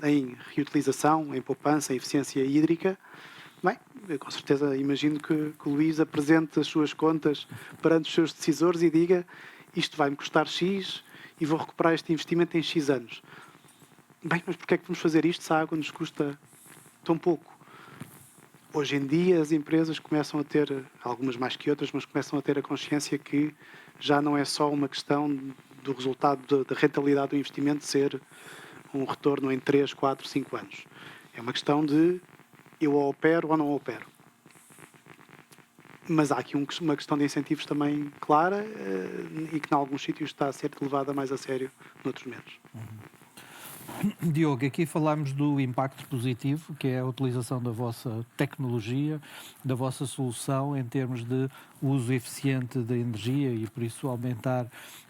em reutilização, em poupança, em eficiência hídrica, eu com certeza imagino que o Luís apresente as suas contas perante os seus decisores e diga: isto vai-me custar X e vou recuperar este investimento em X anos. Mas porquê é que vamos fazer isto se a água nos custa tão pouco? Hoje em dia as empresas começam a ter, algumas mais que outras, mas começam a ter a consciência que já não é só uma questão do resultado da rentabilidade do investimento ser um retorno em 3, 4, 5 anos. É uma questão de eu ou opero ou não opero. Mas há aqui uma questão de incentivos também clara e que em alguns sítios está a ser levada mais a sério noutros menos. Diogo, aqui falámos do impacto positivo, que é a utilização da vossa tecnologia, da vossa solução em termos de uso eficiente da energia e, por isso, aumentar,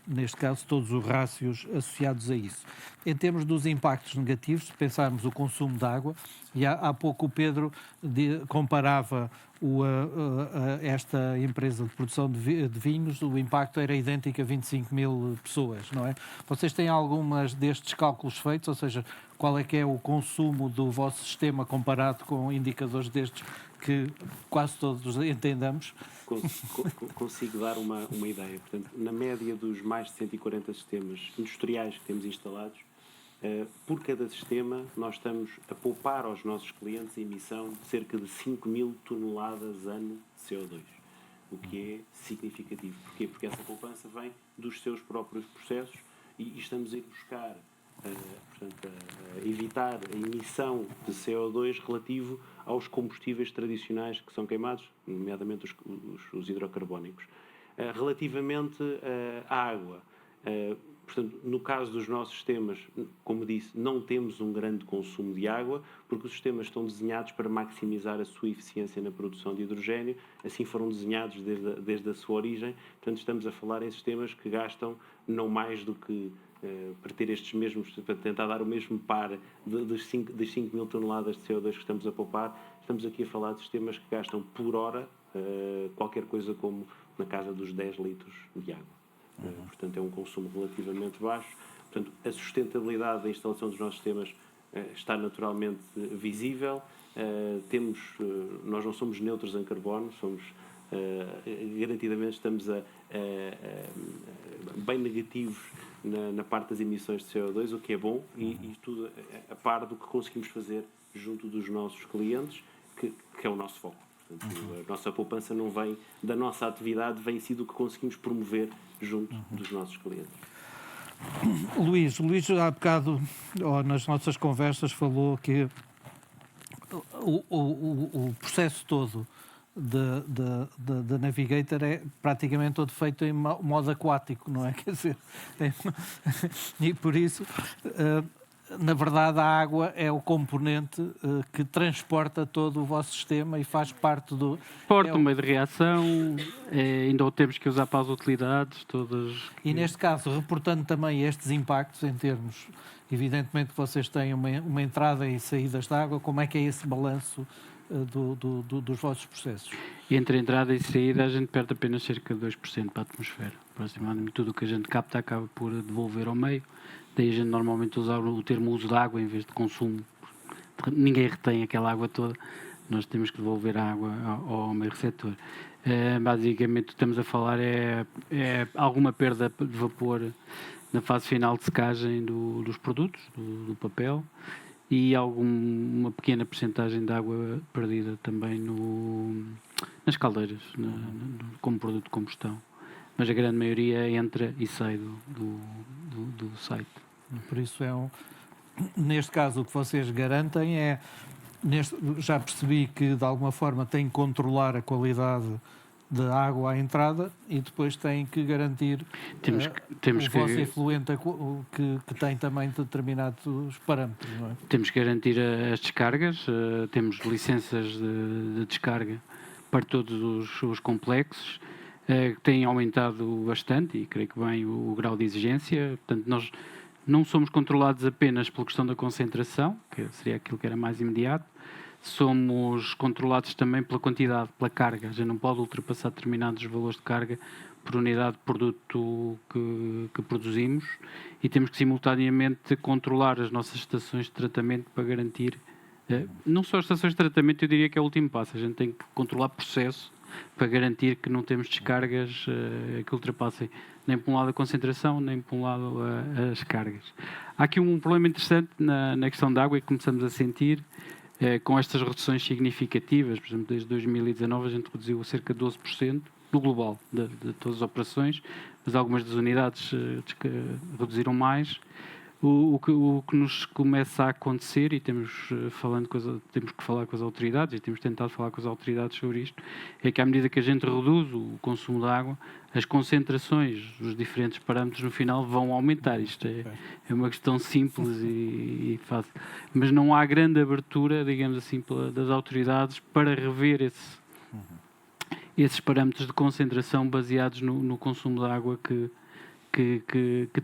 neste caso, todos os rácios associados a isso. Em termos dos impactos negativos, se pensarmos o consumo de água, e há pouco o Pedro comparava esta empresa de produção de vinhos, o impacto era idêntico a 25 mil pessoas, não é? Vocês têm algumas destes cálculos feitos, ou seja, qual é que é o consumo do vosso sistema comparado com indicadores destes que quase todos entendamos? Consigo dar uma ideia. Portanto, na média dos mais de 140 sistemas industriais que temos instalados, por cada sistema, nós estamos a poupar aos nossos clientes a emissão de cerca de 5 mil toneladas ano de CO2, o que é significativo. Porquê? Porque essa poupança vem dos seus próprios processos e estamos a ir buscar, portanto, a evitar a emissão de CO2 relativo aos combustíveis tradicionais que são queimados, nomeadamente os hidrocarbónicos. Relativamente à água, portanto, no caso dos nossos sistemas, como disse, não temos um grande consumo de água, porque os sistemas estão desenhados para maximizar a sua eficiência na produção de hidrogênio, assim foram desenhados desde a sua origem. Portanto, estamos a falar em sistemas que gastam não mais do que, para ter estes mesmos, para tentar dar o mesmo par das 5 mil toneladas de CO2 que estamos a poupar, estamos aqui a falar de sistemas que gastam por hora qualquer coisa como na casa dos 10 litros de água. Portanto, é um consumo relativamente baixo. Portanto, a sustentabilidade da instalação dos nossos sistemas está naturalmente visível. Nós não somos neutros em carbono, garantidamente estamos bem negativos na parte das emissões de CO2, o que é bom, e tudo a par do que conseguimos fazer junto dos nossos clientes, que é o nosso foco. Portanto, a nossa poupança não vem da nossa atividade, vem sim do que conseguimos promover junto dos nossos clientes. Luís, há bocado, nas nossas conversas, falou que o processo todo da Navigator é praticamente todo feito em modo aquático, não é? Quer dizer, e por isso, na verdade, a água é o componente que transporta todo o vosso sistema e faz parte do... Porta um meio de reação, ainda o temos que usar para as utilidades todas. E neste caso, reportando também estes impactos em termos, evidentemente que vocês têm uma entrada e saídas de água, como é que é esse balanço dos vossos processos? Entre entrada e saída a gente perde apenas cerca de 2% para a atmosfera. Aproximadamente tudo o que a gente capta acaba por devolver ao meio. Daí a gente normalmente usa o termo uso de água em vez de consumo. Ninguém retém aquela água toda. Nós temos que devolver a água ao meio receptor. Basicamente o que estamos a falar é alguma perda de vapor na fase final de secagem dos produtos, do papel, e uma pequena percentagem de água perdida também nas caldeiras, como produto de combustão. Mas a grande maioria entra e sai do site. Por isso neste caso o que vocês garantem já percebi que de alguma forma têm que controlar a qualidade da água à entrada e depois têm que garantir o vosso efluente que tem também determinados parâmetros, não é? Temos que garantir as descargas, temos licenças de descarga para todos os complexos, que têm aumentado bastante e creio que bem o grau de exigência. Portanto, nós não somos controlados apenas pela questão da concentração, que seria aquilo que era mais imediato, somos controlados também pela quantidade, pela carga. A gente não pode ultrapassar determinados valores de carga por unidade de produto que produzimos e temos que simultaneamente controlar as nossas estações de tratamento para garantir, não só as estações de tratamento, eu diria que é o último passo, a gente tem que controlar o processo para garantir que não temos descargas que ultrapassem nem por um lado a concentração, nem por um lado as cargas. Há aqui um problema interessante na questão da água e que começamos a sentir com estas reduções significativas. Por exemplo, desde 2019 a gente reduziu cerca de 12% do global de todas as operações, mas algumas das unidades reduziram mais. O que nos começa a acontecer, e temos que falar com as autoridades, e temos tentado falar com as autoridades sobre isto, é que à medida que a gente reduz o consumo de água, as concentrações dos diferentes parâmetros no final vão aumentar. Isto é uma questão simples e fácil. Mas não há grande abertura, digamos assim, das autoridades para rever esses parâmetros de concentração baseados no consumo de água que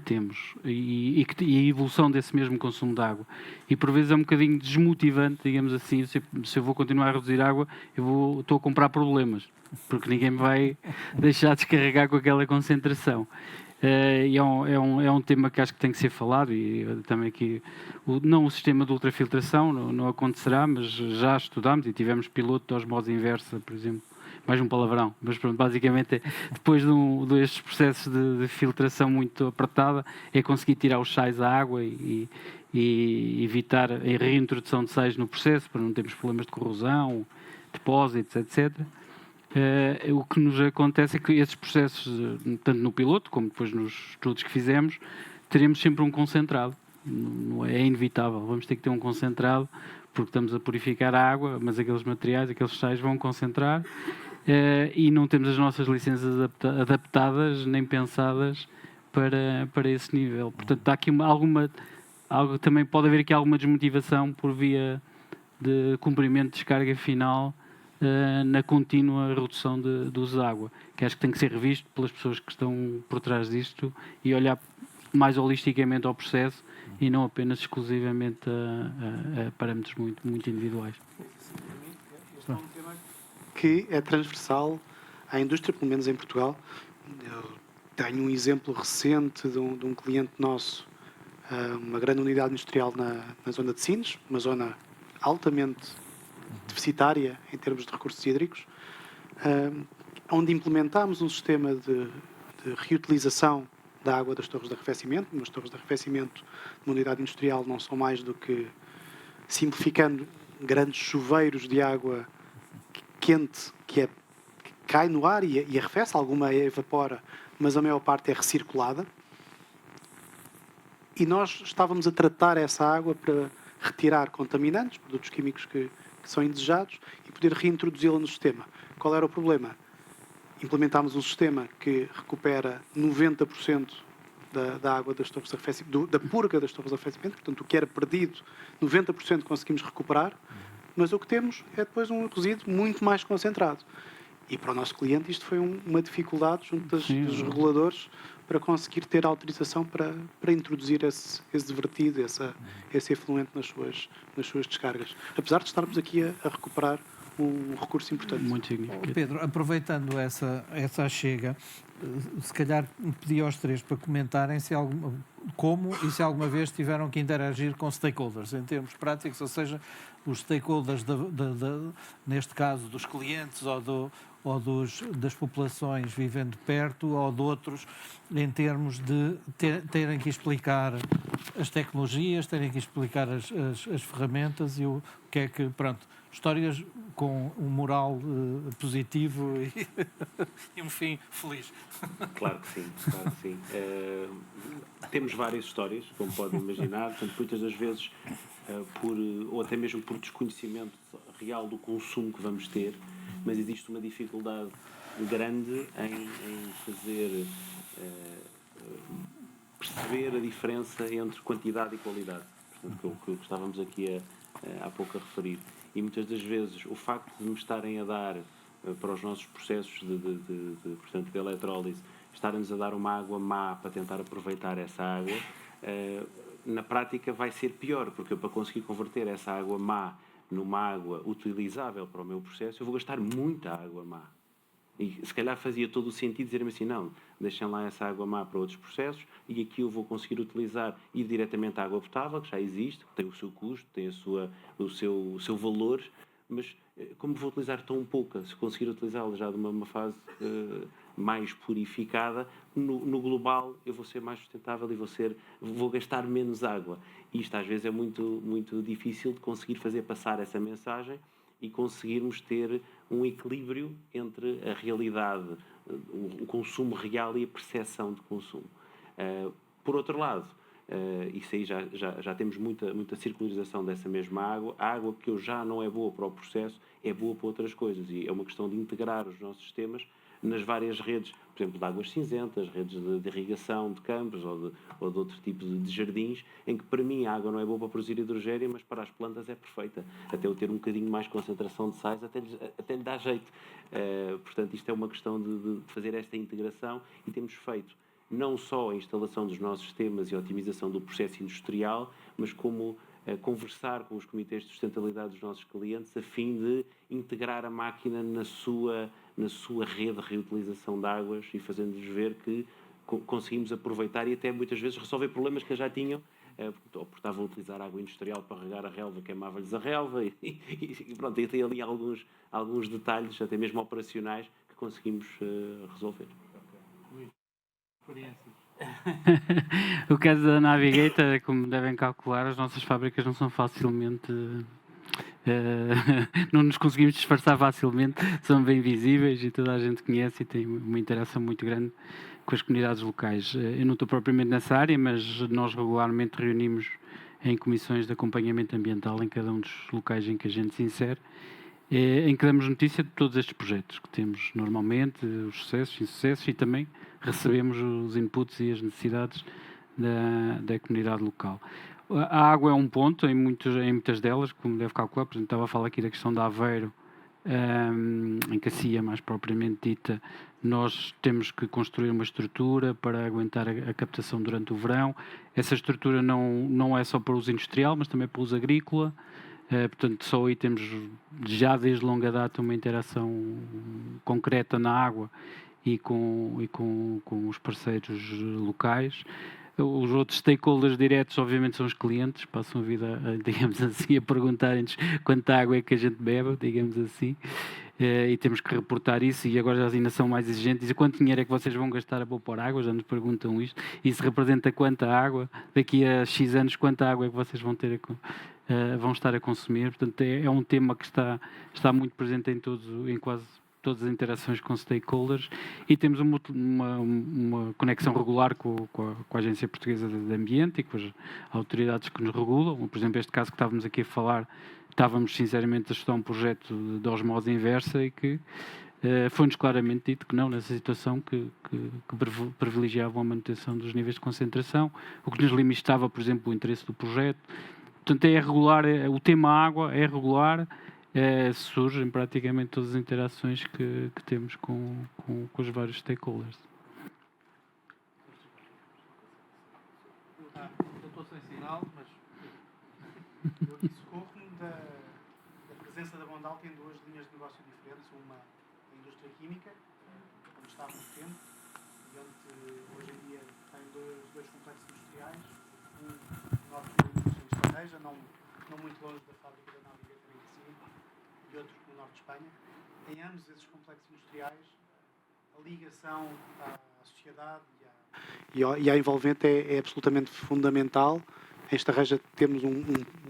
temos e a evolução desse mesmo consumo de água. E por vezes é um bocadinho desmotivante, digamos assim, se eu vou continuar a reduzir água, estou a comprar problemas, porque ninguém me vai deixar descarregar com aquela concentração. E é um tema que acho que tem que ser falado, e também aqui, não o sistema de ultrafiltração não acontecerá, mas já estudámos e tivemos piloto de osmose inversa, por exemplo. Mais um palavrão, mas pronto, basicamente depois destes processos de filtração muito apertada, é conseguir tirar os sais da água e evitar a reintrodução de sais no processo, para não termos problemas de corrosão, depósitos, etc. O que nos acontece é que esses processos, tanto no piloto como depois nos estudos que fizemos, teremos sempre um concentrado. É inevitável, vamos ter que ter um concentrado, porque estamos a purificar a água, mas aqueles materiais, aqueles sais vão concentrar. E não temos as nossas licenças adaptadas nem pensadas para esse nível. Portanto, há aqui também pode haver aqui alguma desmotivação por via de cumprimento de descarga final na contínua redução do uso de água, que acho que tem que ser revisto pelas pessoas que estão por trás disto e olhar mais holisticamente ao processo e não apenas exclusivamente a parâmetros muito, muito individuais. Que é transversal à indústria, pelo menos em Portugal. Eu tenho um exemplo recente de um cliente nosso, uma grande unidade industrial na zona de Sines, uma zona altamente deficitária em termos de recursos hídricos, onde implementámos um sistema de reutilização da água das torres de arrefecimento. As torres de arrefecimento de uma unidade industrial não são mais do que, simplificando, grandes chuveiros de água quente que cai no ar e arrefece, alguma evapora, mas a maior parte é recirculada. E nós estávamos a tratar essa água para retirar contaminantes, produtos químicos que são indesejados, e poder reintroduzi-la no sistema. Qual era o problema? Implementámos um sistema que recupera 90% da água das torres de arrefecimento, da purga das torres de arrefecimento, portanto, o que era perdido, 90% conseguimos recuperar, mas o que temos é depois um resíduo muito mais concentrado. E para o nosso cliente isto foi uma dificuldade junto dos reguladores para conseguir ter autorização para introduzir esse divertido, esse efluente nas suas descargas. Apesar de estarmos aqui a recuperar um recurso importante. Muito significativo. Pedro, aproveitando essa chega, se calhar pedi aos três para comentarem como e se alguma vez tiveram que interagir com stakeholders, em termos práticos, ou seja, os stakeholders, neste caso, dos clientes das populações vivendo perto ou de outros, em termos de terem que explicar as tecnologias, terem que explicar as ferramentas e o que é que, pronto, histórias com um moral positivo e um fim feliz. Claro que sim, claro que sim. Temos várias histórias, como podem imaginar, portanto, muitas das vezes ou até mesmo por desconhecimento real do consumo que vamos ter, mas existe uma dificuldade grande em fazer perceber a diferença entre quantidade e qualidade, portanto, que estávamos aqui há pouco a referir. E muitas das vezes o facto de me estarem a dar para os nossos processos portanto, de eletrólise, estarem-nos a dar uma água má para tentar aproveitar essa água, na prática vai ser pior, porque eu, para conseguir converter essa água má numa água utilizável para o meu processo, eu vou gastar muita água má. E se calhar fazia todo o sentido dizer-me assim, não, deixem lá essa água má para outros processos e aqui eu vou conseguir utilizar, ir diretamente à água potável, que já existe, tem o seu custo, tem o seu valor, mas como vou utilizar tão pouca, se conseguir utilizá-la já de uma fase mais purificada, no global eu vou ser mais sustentável e vou gastar menos água. E isto às vezes é muito, muito difícil de conseguir fazer passar essa mensagem e conseguirmos ter um equilíbrio entre a realidade, o consumo real e a percepção de consumo. Por outro lado, isso aí já temos muita circularização dessa mesma água. A água que hoje já não é boa para o processo é boa para outras coisas, e é uma questão de integrar os nossos sistemas nas várias redes, por exemplo, de águas cinzentas, redes de irrigação de campos ou de outro tipo de jardins, em que para mim a água não é boa para produzir hidrogênio, mas para as plantas é perfeita. Até eu ter um bocadinho mais concentração de sais, até lhe dá jeito. Portanto, isto é uma questão de fazer esta integração, e temos feito não só a instalação dos nossos sistemas e a otimização do processo industrial, mas como conversar com os comitês de sustentabilidade dos nossos clientes a fim de integrar a máquina na sua rede de reutilização de águas e fazendo-lhes ver que conseguimos aproveitar e até muitas vezes resolver problemas que já tinham, ou porque estavam a utilizar água industrial para regar a relva, queimava-lhes a relva, e pronto, e tem ali alguns detalhes, até mesmo operacionais, que conseguimos resolver. O caso da Navigator, como devem calcular, as nossas fábricas não são facilmente... não nos conseguimos disfarçar facilmente, são bem visíveis e toda a gente conhece e tem uma interação muito grande com as comunidades locais. Eu não estou propriamente nessa área, mas nós regularmente reunimos em comissões de acompanhamento ambiental em cada um dos locais em que a gente se insere, em que damos notícia de todos estes projetos que temos normalmente, os sucessos e insucessos, e também recebemos os inputs e as necessidades da comunidade local. A água é um ponto em muitas delas, como deve calcular. Por exemplo, estava a falar aqui da questão de Aveiro, em Cacia, mais propriamente dita. Nós temos que construir uma estrutura para aguentar a captação durante o verão. Essa estrutura não é só para uso industrial, mas também para uso agrícola. Portanto, só aí temos já desde longa data uma interação concreta na água e com os parceiros locais. Os outros stakeholders diretos, obviamente, são os clientes, passam a vida, digamos assim, a perguntarem-nos quanta água é que a gente bebe, digamos assim, e temos que reportar isso, e agora já ainda são mais exigentes. Dizem quanto dinheiro é que vocês vão gastar a poupar água, já nos perguntam isto, isso representa quanta água, daqui a X anos quanta água é que vocês vão estar a consumir. Portanto, é um tema que está muito presente em quase todas as interações com stakeholders, e temos uma conexão regular com a Agência Portuguesa de Ambiente e com as autoridades que nos regulam. Por exemplo, este caso que estávamos aqui a falar, estávamos sinceramente a estudar um projeto de osmose inversa e que foi-nos claramente dito que não, nessa situação, que privilegiavam a manutenção dos níveis de concentração, o que nos limitava, por exemplo, o interesse do projeto. Portanto, é regular, o tema água é regular, surgem praticamente todas as interações que temos com os vários stakeholders. Eu estou sem sinal, mas eu aqui socorro-me da presença da Bondalti em duas linhas de negócio diferentes. Uma, a indústria química, onde está há muito tempo, e onde hoje em dia tem dois complexos industriais, um no norte do país, em Estratégia, não muito longe da fábrica da Navigator em Cacia, e outro no norte de Espanha. Em ambos esses complexos industriais, a ligação à sociedade e à envolvente é absolutamente fundamental. Em Estarreja temos o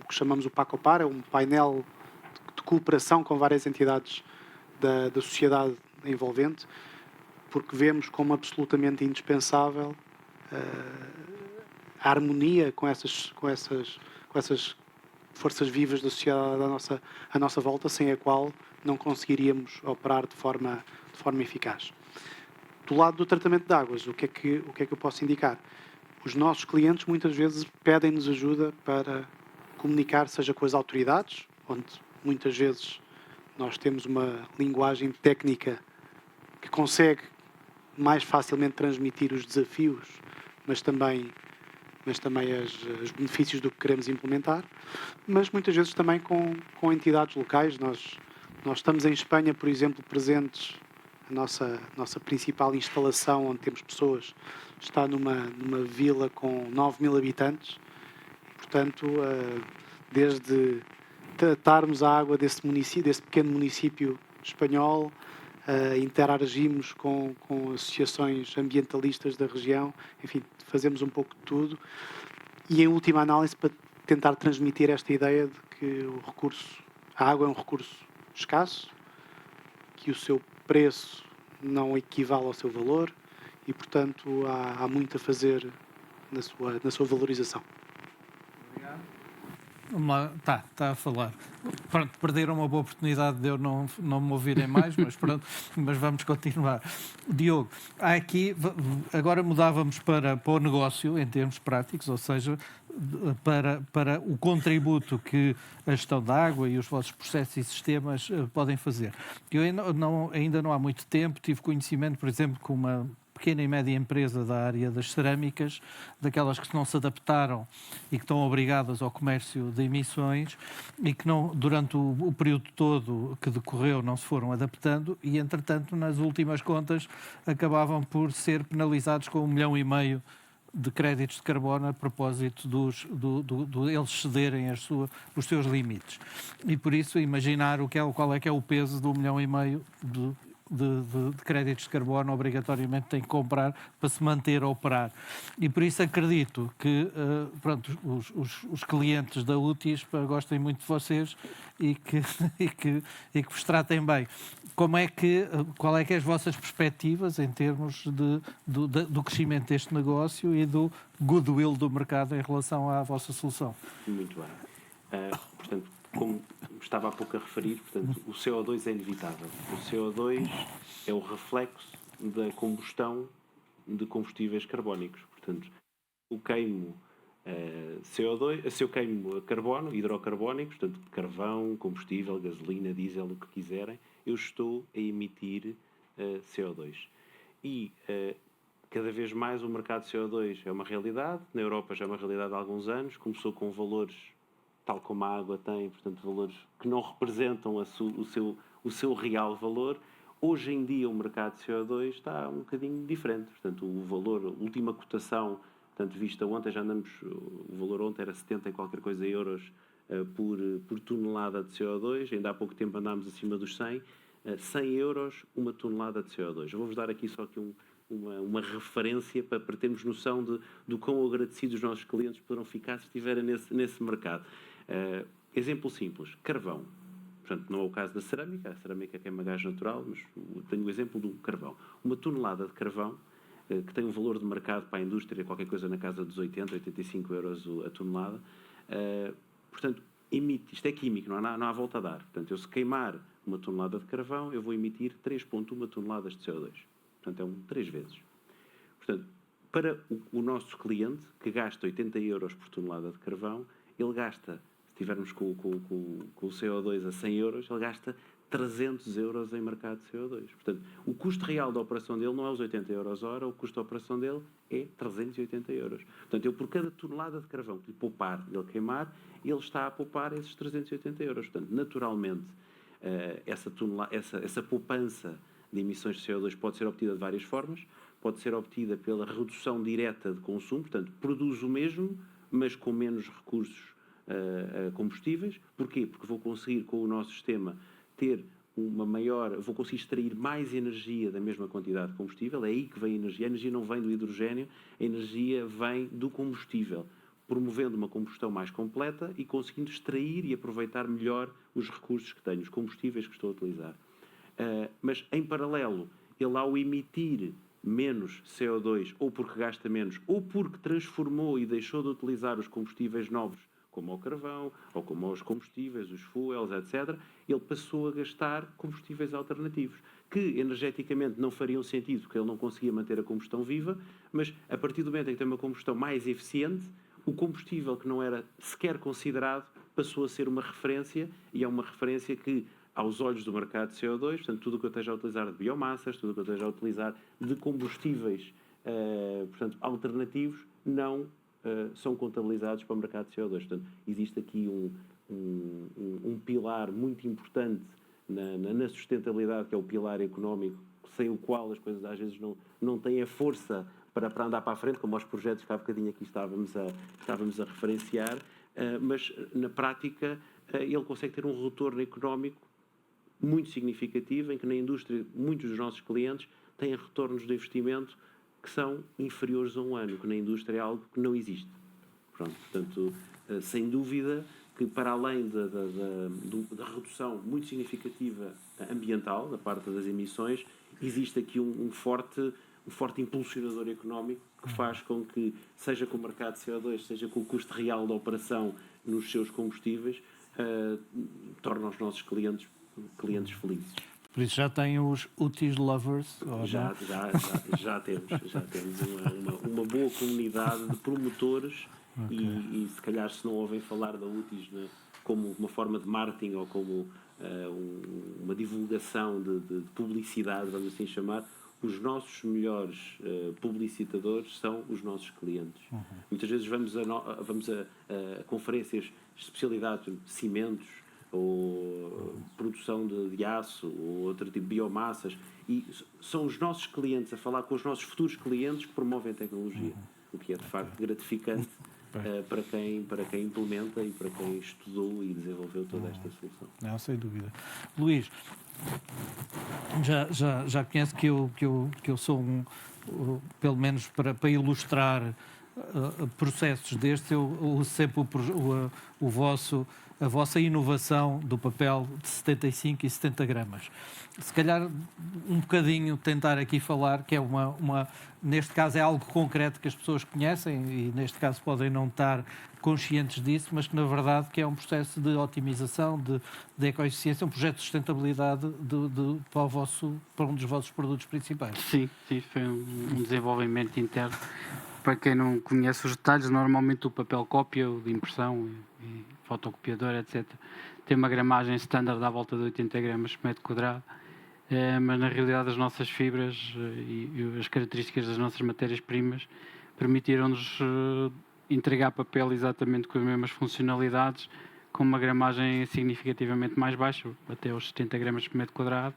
que chamamos o PACOPAR, é um painel de cooperação com várias entidades da sociedade envolvente, porque vemos como absolutamente indispensável a harmonia com essas forças vivas da sociedade à nossa volta, sem a qual não conseguiríamos operar de forma eficaz. Do lado do tratamento de águas, o que é que eu posso indicar? Os nossos clientes muitas vezes pedem-nos ajuda para comunicar, seja com as autoridades, onde muitas vezes nós temos uma linguagem técnica que consegue mais facilmente transmitir os desafios, mas também os benefícios do que queremos implementar, mas muitas vezes também com entidades locais. Nós estamos em Espanha, por exemplo, presentes. A nossa principal instalação, onde temos pessoas, está numa vila com 9.000 habitantes. Portanto, desde tratarmos a água desse pequeno município espanhol, interagimos com associações ambientalistas da região, enfim, fazemos um pouco de tudo. E, em última análise, para tentar transmitir esta ideia de que a água é um recurso escasso, que o seu preço não equivale ao seu valor e, portanto, há muito a fazer na sua valorização. Está a falar. Pronto, perderam uma boa oportunidade de eu não me ouvirem mais, mas pronto, mas vamos continuar. Diogo, há aqui, agora mudávamos para o negócio em termos práticos, ou seja, para o contributo que a gestão da água e os vossos processos e sistemas podem fazer. Eu ainda não há muito tempo tive conhecimento, por exemplo, com uma pequena e média empresa da área das cerâmicas, daquelas que não se adaptaram e que estão obrigadas ao comércio de emissões e que não, durante o período todo que decorreu não se foram adaptando e, entretanto, nas últimas contas acabavam por ser penalizados com 1,5 milhão de créditos de carbono a propósito eles cederem os seus limites. E por isso imaginar qual é que é o peso de 1,5 milhão de créditos de carbono obrigatoriamente tem que comprar para se manter a operar. E por isso acredito que os clientes da UTIS gostem muito de vocês e que vos tratem bem. Qual é que é as vossas perspectivas em termos do crescimento deste negócio e do goodwill do mercado em relação à vossa solução? Muito bem. Portanto, como estava há pouco a referir, portanto, o CO2 é inevitável. O CO2 é o reflexo da combustão de combustíveis carbónicos. Portanto, eu queimo CO2, se eu queimo carbono, hidrocarbónico, portanto, carvão, combustível, gasolina, diesel, o que quiserem, eu estou a emitir CO2. E cada vez mais o mercado de CO2 é uma realidade. Na Europa já é uma realidade há alguns anos. Começou com valores, tal como a água tem, portanto, valores que não representam o seu real valor. Hoje em dia o mercado de CO2 está um bocadinho diferente. Portanto, o valor, a última cotação, portanto, vista ontem, o valor ontem era 70 e qualquer coisa euros por tonelada de CO2. Ainda há pouco tempo andámos acima dos 100. 100 euros uma tonelada de CO2. Eu vou-vos dar aqui só aqui uma referência para termos noção do quão agradecidos os nossos clientes poderão ficar se estiverem nesse mercado. Exemplo simples, carvão. Portanto, não é o caso da cerâmica, a cerâmica queima gás natural, mas tenho o exemplo do carvão. Uma tonelada de carvão, que tem um valor de mercado para a indústria, qualquer coisa na casa dos 80, 85 euros a tonelada, portanto, isto é químico, não há volta a dar. Portanto, eu se queimar uma tonelada de carvão, eu vou emitir 3,1 toneladas de CO2. Portanto, 3 vezes. Portanto, para o nosso cliente, que gasta 80 euros por tonelada de carvão, ele gasta, se estivermos com o CO2 a 100 euros, ele gasta 300 euros em mercado de CO2. Portanto, o custo real da operação dele não é os 80 euros hora, o custo da operação dele é 380 euros. Portanto, eu por cada tonelada de carvão que lhe poupar, ele queimar, ele está a poupar esses 380 euros. Portanto, naturalmente, essa poupança de emissões de CO2 pode ser obtida de várias formas. Pode ser obtida pela redução direta de consumo, portanto, produz o mesmo, mas com menos recursos combustíveis. Porquê? Porque vou conseguir, com o nosso sistema, ter vou conseguir extrair mais energia da mesma quantidade de combustível. É aí que vem a energia. A energia não vem do hidrogênio, a energia vem do combustível, promovendo uma combustão mais completa e conseguindo extrair e aproveitar melhor os recursos que tenho, os combustíveis que estou a utilizar. Mas, em paralelo, ele ao emitir menos CO2, ou porque gasta menos, ou porque transformou e deixou de utilizar os combustíveis novos, como o carvão, ou como os combustíveis, os fuels, etc., ele passou a gastar combustíveis alternativos, que energeticamente não fariam sentido, porque ele não conseguia manter a combustão viva, mas a partir do momento em que tem uma combustão mais eficiente, o combustível que não era sequer considerado passou a ser uma referência, e é uma referência que, aos olhos do mercado de CO2, portanto, tudo o que eu esteja a utilizar de biomassas, tudo o que eu esteja a utilizar de combustíveis portanto, alternativos, não são contabilizados para o mercado de CO2. Portanto, existe aqui um pilar muito importante na sustentabilidade, que é o pilar económico, sem o qual as coisas às vezes não têm a força para andar para a frente, como os projetos que há bocadinho aqui estávamos a referenciar, mas na prática ele consegue ter um retorno económico muito significativo, em que na indústria muitos dos nossos clientes têm retornos de investimento que são inferiores a um ano, que na indústria é algo que não existe. Pronto, portanto, sem dúvida que para além da redução muito significativa ambiental, da parte das emissões, existe aqui um forte impulsionador económico que faz com que, seja com o mercado de CO2, seja com o custo real da operação nos seus combustíveis, torna os nossos clientes felizes. Por isso já tem os UTIs lovers? Já temos uma boa comunidade de promotores e se calhar se não ouvem falar da UTIs, né, como uma forma de marketing ou como uma divulgação de publicidade, vamos assim chamar, os nossos melhores publicitadores são os nossos clientes. Muitas vezes vamos a conferências de especialidade, cimentos, ou produção de aço, ou outro tipo de biomassas, e são os nossos clientes a falar com os nossos futuros clientes que promovem a tecnologia, o que é de facto gratificante para quem implementa e para quem estudou e desenvolveu toda esta solução. Não, sem dúvida. Luís, já conhece que eu sou pelo menos para ilustrar processos destes, eu uso sempre a vossa inovação do papel de 75 e 70 gramas. Se calhar um bocadinho tentar aqui falar que é neste caso é algo concreto que as pessoas conhecem e neste caso podem não estar conscientes disso, mas que na verdade que é um processo de otimização, de ecoeficiência, um projeto de sustentabilidade para um dos vossos produtos principais. Sim, foi um desenvolvimento interno. Para quem não conhece os detalhes, normalmente o papel cópia, o de impressão e fotocopiador, etc., tem uma gramagem standard à volta de 80 gramas por metro quadrado, mas na realidade as nossas fibras e as características das nossas matérias-primas permitiram-nos entregar papel exatamente com as mesmas funcionalidades, com uma gramagem significativamente mais baixa, até aos 70 gramas por metro quadrado,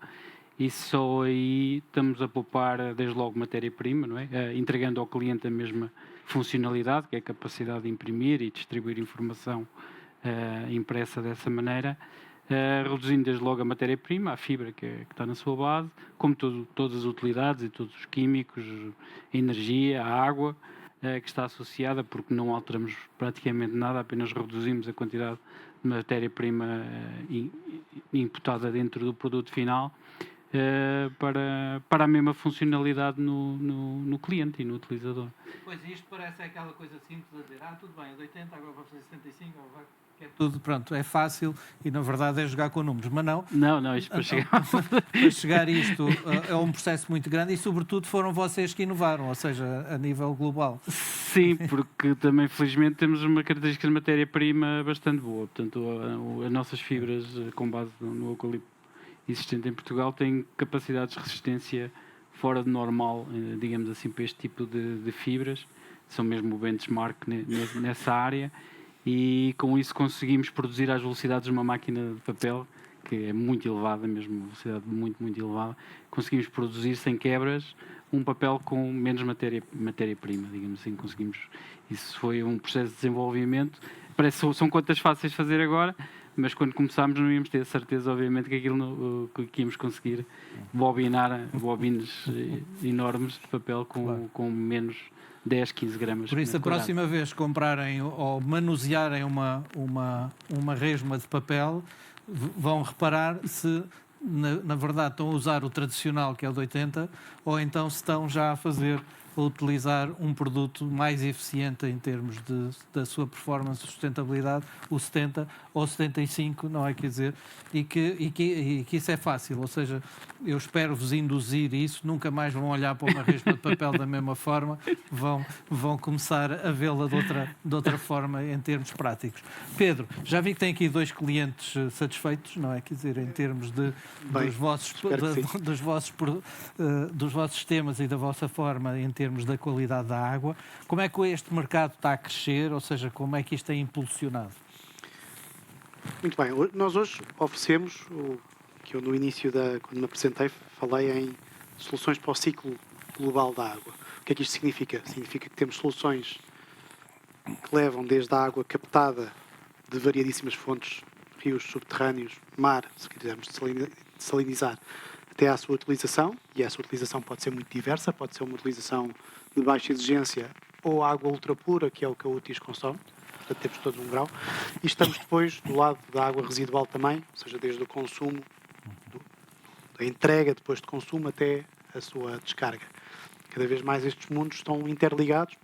e só aí estamos a poupar desde logo matéria-prima, não é? Entregando ao cliente a mesma funcionalidade, que é a capacidade de imprimir e distribuir informação impressa dessa maneira, reduzindo desde logo a matéria-prima, a fibra que está na sua base, como todas as utilidades e todos os químicos, a energia, a água, que está associada, porque não alteramos praticamente nada, apenas reduzimos a quantidade de matéria-prima imputada dentro do produto final, para a mesma funcionalidade no cliente e no utilizador. Pois isto parece aquela coisa simples a dizer, tudo bem, é de 80, agora vai fazer 75, que é tudo, pronto, é fácil e na verdade é jogar com números, mas não. Não, isto para chegar a isto é um processo muito grande e sobretudo foram vocês que inovaram, ou seja, a nível global. Sim, porque também felizmente temos uma característica de matéria-prima bastante boa, portanto as nossas fibras com base no eucalipto existente em Portugal têm capacidades de resistência fora de normal, digamos assim, para este tipo de fibras. São mesmo o benchmark nessa área e com isso conseguimos produzir às velocidades de uma máquina de papel que é muito elevada, mesmo uma velocidade muito, muito elevada. Conseguimos produzir sem quebras um papel com menos matéria-prima, digamos assim, conseguimos. Isso foi um processo de desenvolvimento. São contas fáceis de fazer agora, mas quando começámos não íamos ter a certeza, obviamente, que que íamos conseguir bobinar bobines enormes de papel com menos 10, 15 gramas. Por isso, a próxima vez que comprarem ou manusearem uma resma de papel, vão reparar se, na verdade, estão a usar o tradicional, que é o de 80, ou então se estão já a utilizar um produto mais eficiente em termos da sua performance e sustentabilidade, o 70 ou 75, não é? Quer dizer, e que isso é fácil, ou seja, eu espero vos induzir isso, nunca mais vão olhar para uma resma de papel da mesma forma, vão começar a vê-la de outra forma em termos práticos. Pedro, já vi que tem aqui 2 clientes satisfeitos, não é? Quer dizer, em termos dos vossos sistemas e da vossa forma em termos da qualidade da água. Como é que este mercado está a crescer, ou seja, como é que isto é impulsionado? Muito bem, nós hoje oferecemos, que eu no início, quando me apresentei, falei em soluções para o ciclo global da água. O que é que isto significa? Significa que temos soluções que levam desde a água captada de variadíssimas fontes, rios subterrâneos, mar, se quisermos salinizar, até à sua utilização, e essa utilização pode ser muito diversa, pode ser uma utilização de baixa exigência ou água ultra pura, que é o que a UTIS consome, portanto temos todos um grau, e estamos depois do lado da água residual também, ou seja, desde o consumo, a entrega depois de consumo até a sua descarga. Cada vez mais estes mundos estão interligados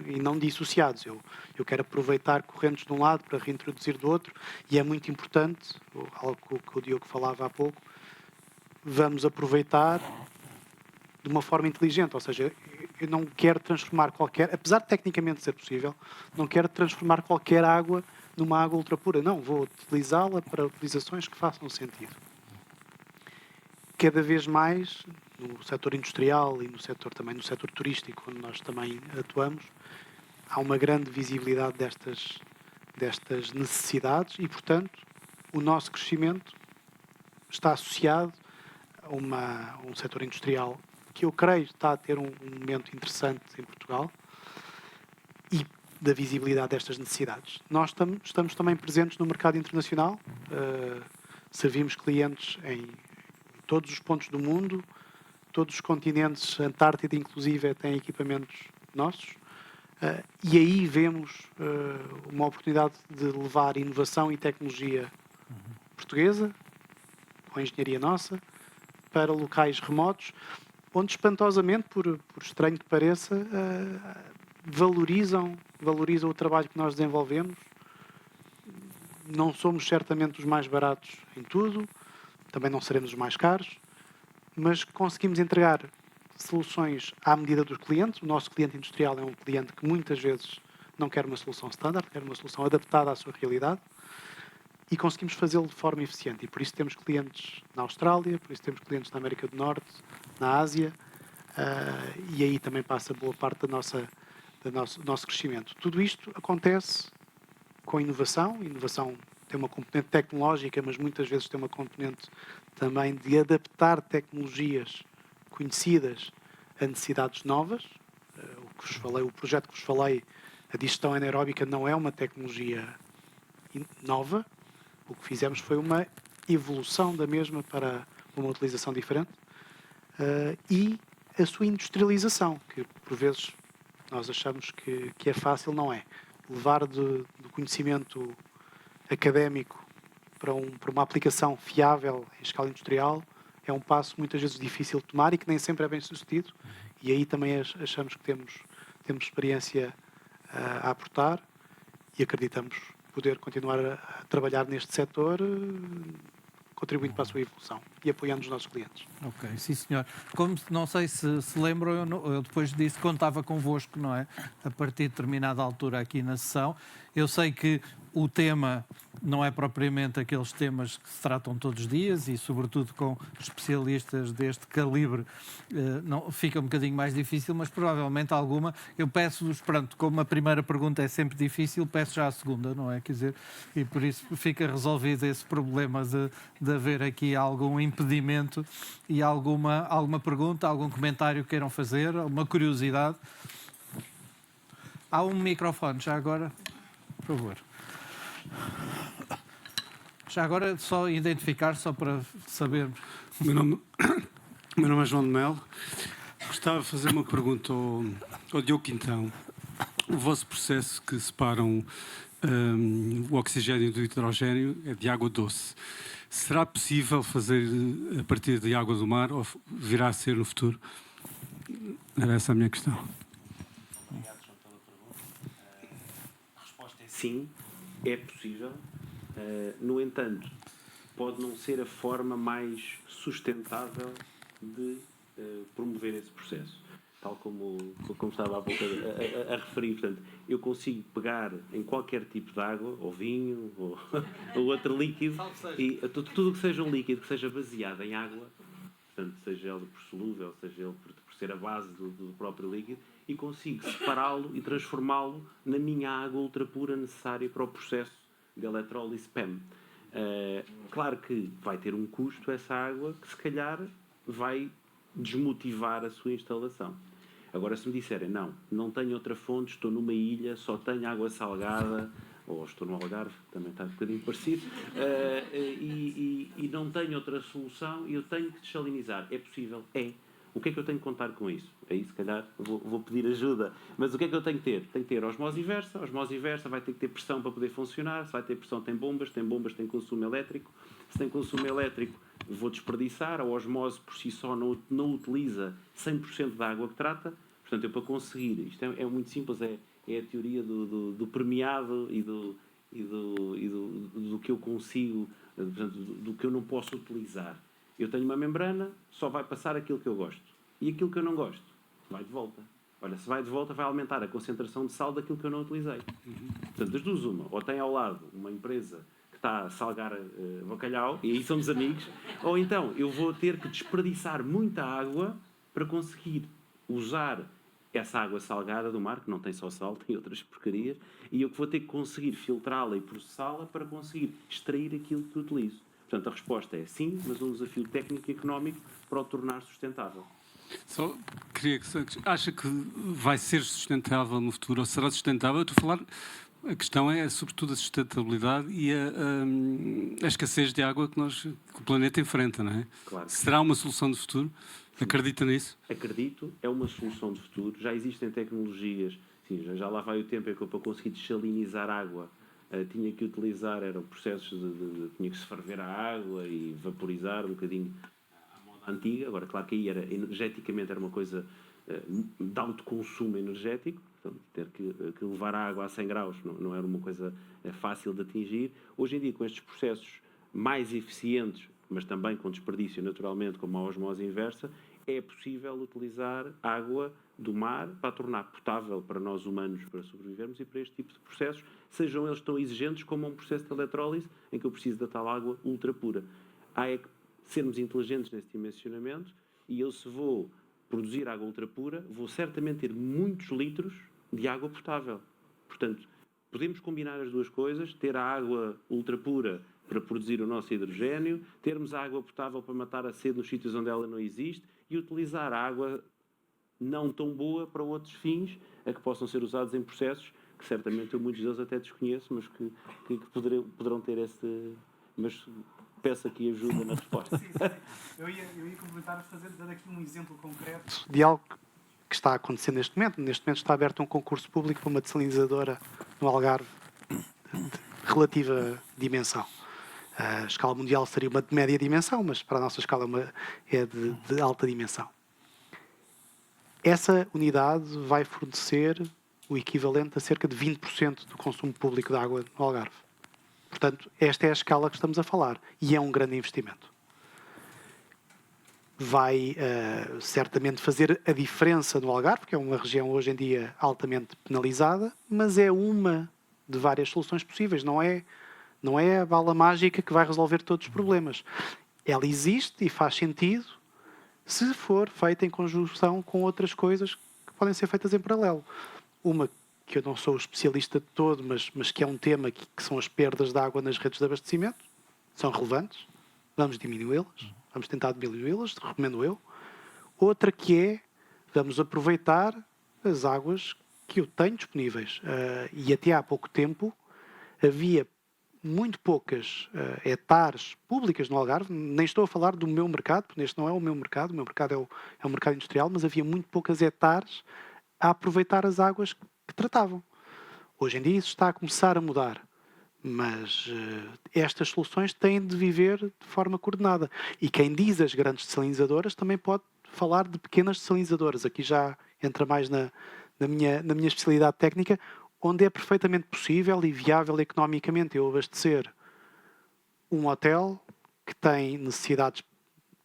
e não dissociados. Eu quero aproveitar correntes de um lado para reintroduzir do outro, e é muito importante, algo que o Diogo falava há pouco, vamos aproveitar de uma forma inteligente, ou seja, eu não quero transformar apesar de tecnicamente ser possível, não quero transformar qualquer água numa água ultrapura. Não, vou utilizá-la para utilizações que façam sentido. Cada vez mais, no setor industrial e no setor turístico, onde nós também atuamos, há uma grande visibilidade destas necessidades e, portanto, o nosso crescimento está associado a um setor industrial que eu creio está a ter um momento interessante em Portugal e da visibilidade destas necessidades. Nós estamos também presentes no mercado internacional, servimos clientes em todos os pontos do mundo, todos os continentes, Antártida inclusive tem equipamentos nossos, e aí vemos uma oportunidade de levar inovação e tecnologia portuguesa, com a engenharia nossa, para locais remotos, onde espantosamente, por estranho que pareça, valorizam o trabalho que nós desenvolvemos. Não somos certamente os mais baratos em tudo, também não seremos os mais caros, mas conseguimos entregar soluções à medida dos clientes. O nosso cliente industrial é um cliente que muitas vezes não quer uma solução standard, quer uma solução adaptada à sua realidade, e conseguimos fazê-lo de forma eficiente. E por isso temos clientes na Austrália, por isso temos clientes na América do Norte, na Ásia, e aí também passa boa parte do nosso crescimento. Tudo isto acontece com inovação. Inovação tem uma componente tecnológica, mas muitas vezes tem uma componente também de adaptar tecnologias conhecidas a necessidades novas. O projeto que vos falei, a digestão anaeróbica, não é uma tecnologia nova. O que fizemos foi uma evolução da mesma para uma utilização diferente, e a sua industrialização, que por vezes nós achamos que é fácil, não é. Levar do conhecimento académico para uma aplicação fiável em escala industrial é um passo muitas vezes difícil de tomar e que nem sempre é bem sucedido, e aí também achamos que temos experiência a aportar e acreditamos poder continuar a trabalhar neste setor, contribuindo para a sua evolução e apoiando os nossos clientes. Ok, sim senhor. Como não sei se lembram, eu depois disso contava convosco, não é? A partir de determinada altura aqui na sessão. Eu sei que o tema não é propriamente aqueles temas que se tratam todos os dias e, sobretudo, com especialistas deste calibre, não, fica um bocadinho mais difícil, mas provavelmente alguma. Eu peço-vos, pronto, como a primeira pergunta é sempre difícil, peço já a segunda, não é? Quer dizer, e por isso fica resolvido esse problema de haver aqui algum impedimento e alguma pergunta, algum comentário que queiram fazer, uma curiosidade. Há um microfone, já agora, por favor. Já agora, só identificar, só para sabermos. Meu nome é João de Melo. Gostava de fazer uma pergunta ao Diogo Quintão. O vosso processo que separam o oxigênio do hidrogênio é de água doce. Será possível fazer a partir de água do mar ou virá a ser no futuro? Era essa a minha questão. Obrigado, João, pela pergunta. A resposta é sim, é possível. No entanto, pode não ser a forma mais sustentável de promover esse processo. Tal como estava há pouco a referir. Portanto, eu consigo pegar em qualquer tipo de água, ou vinho, ou outro líquido, e tudo que seja um líquido, que seja baseado em água, portanto, seja ele por solúvel, seja ele por ser a base do próprio líquido, e consigo separá-lo e transformá-lo na minha água ultrapura necessária para o processo de eletrólise PEM. Claro que vai ter um custo essa água que se calhar vai desmotivar a sua instalação. Agora, se me disserem, não tenho outra fonte, estou numa ilha, só tenho água salgada, ou estou no Algarve, também está um bocadinho parecido, e não tenho outra solução, e eu tenho que desalinizar. É possível? É. O que é que eu tenho que contar com isso? Aí, se calhar, vou pedir ajuda. Mas o que é que eu tenho que ter? Tenho que ter osmose inversa. A osmose inversa vai ter que ter pressão para poder funcionar. Se vai ter pressão, tem bombas, tem consumo elétrico. Se tem consumo elétrico, vou desperdiçar. A osmose, por si só, não utiliza 100% da água que trata. Portanto, eu para conseguir... Isto é muito simples, é a teoria do permeado e do que eu consigo, portanto, do que eu não posso utilizar. Eu tenho uma membrana, só vai passar aquilo que eu gosto. E aquilo que eu não gosto, vai de volta. Olha, se vai de volta, vai aumentar a concentração de sal daquilo que eu não utilizei. Portanto, das duas uma. Ou tem ao lado uma empresa que está a salgar bacalhau, e aí somos amigos, ou então eu vou ter que desperdiçar muita água para conseguir usar essa água salgada do mar, que não tem só sal, tem outras porcarias, e eu que vou ter que conseguir filtrá-la e processá-la para conseguir extrair aquilo que utilizo. Portanto, a resposta é sim, mas um desafio técnico e económico para o tornar sustentável. Só queria que... Acha que vai ser sustentável no futuro, ou será sustentável? Eu estou a falar... A questão é, sobretudo, a sustentabilidade e a escassez de água que o planeta enfrenta, não é? Claro. Será uma solução de futuro? Acredita nisso? Acredito, é uma solução de futuro. Já existem tecnologias, sim, já lá vai o tempo em que eu, para conseguir desalinizar água, tinha que utilizar, eram processos tinha que se ferver a água e vaporizar um bocadinho à moda antiga. Agora, claro que aí energeticamente era uma coisa de alto consumo energético, portanto, ter que levar a água a 100 graus não era uma coisa fácil de atingir. Hoje em dia, com estes processos mais eficientes, mas também com desperdício naturalmente, como a osmose inversa, é possível utilizar água do mar para a tornar potável para nós humanos, para sobrevivermos, e para este tipo de processos, sejam eles tão exigentes como um processo de eletrólise, em que eu preciso da tal água ultra pura. Há é que sermos inteligentes nesse dimensionamento, e eu, se vou produzir água ultra pura, vou certamente ter muitos litros de água potável. Portanto, podemos combinar as duas coisas, ter a água ultra pura para produzir o nosso hidrogênio, termos a água potável para matar a sede nos sítios onde ela não existe e utilizar a água não tão boa para outros fins, a que possam ser usados em processos que certamente eu muitos deles até desconheço, mas que poderão ter esse... Mas peço aqui ajuda na resposta. Sim. Eu ia complementar dando aqui um exemplo concreto de algo que está a acontecer neste momento. Neste momento está aberto um concurso público para uma desalinizadora no Algarve de relativa dimensão. A escala mundial seria uma de média dimensão, mas para a nossa escala é de alta dimensão. Essa unidade vai fornecer o equivalente a cerca de 20% do consumo público de água no Algarve. Portanto, esta é a escala que estamos a falar e é um grande investimento. Vai certamente fazer a diferença no Algarve, que é uma região hoje em dia altamente penalizada, mas é uma de várias soluções possíveis, não é a bala mágica que vai resolver todos os problemas. Ela existe e faz sentido se for feita em conjunção com outras coisas que podem ser feitas em paralelo. Uma que eu não sou especialista de todo, mas que é um tema que são as perdas de água nas redes de abastecimento. São relevantes. Vamos diminuí-las. Vamos tentar diminuí-las, recomendo eu. Outra que é, vamos aproveitar as águas que eu tenho disponíveis. E até há pouco tempo havia muito poucas hectares públicas no Algarve. Nem estou a falar do meu mercado, porque este não é o meu mercado é o mercado industrial, mas havia muito poucas hectares a aproveitar as águas que tratavam. Hoje em dia isso está a começar a mudar, mas estas soluções têm de viver de forma coordenada. E quem diz as grandes desalinizadoras também pode falar de pequenas desalinizadoras. Aqui já entra mais na minha especialidade técnica, onde é perfeitamente possível e viável economicamente eu abastecer um hotel que tem necessidades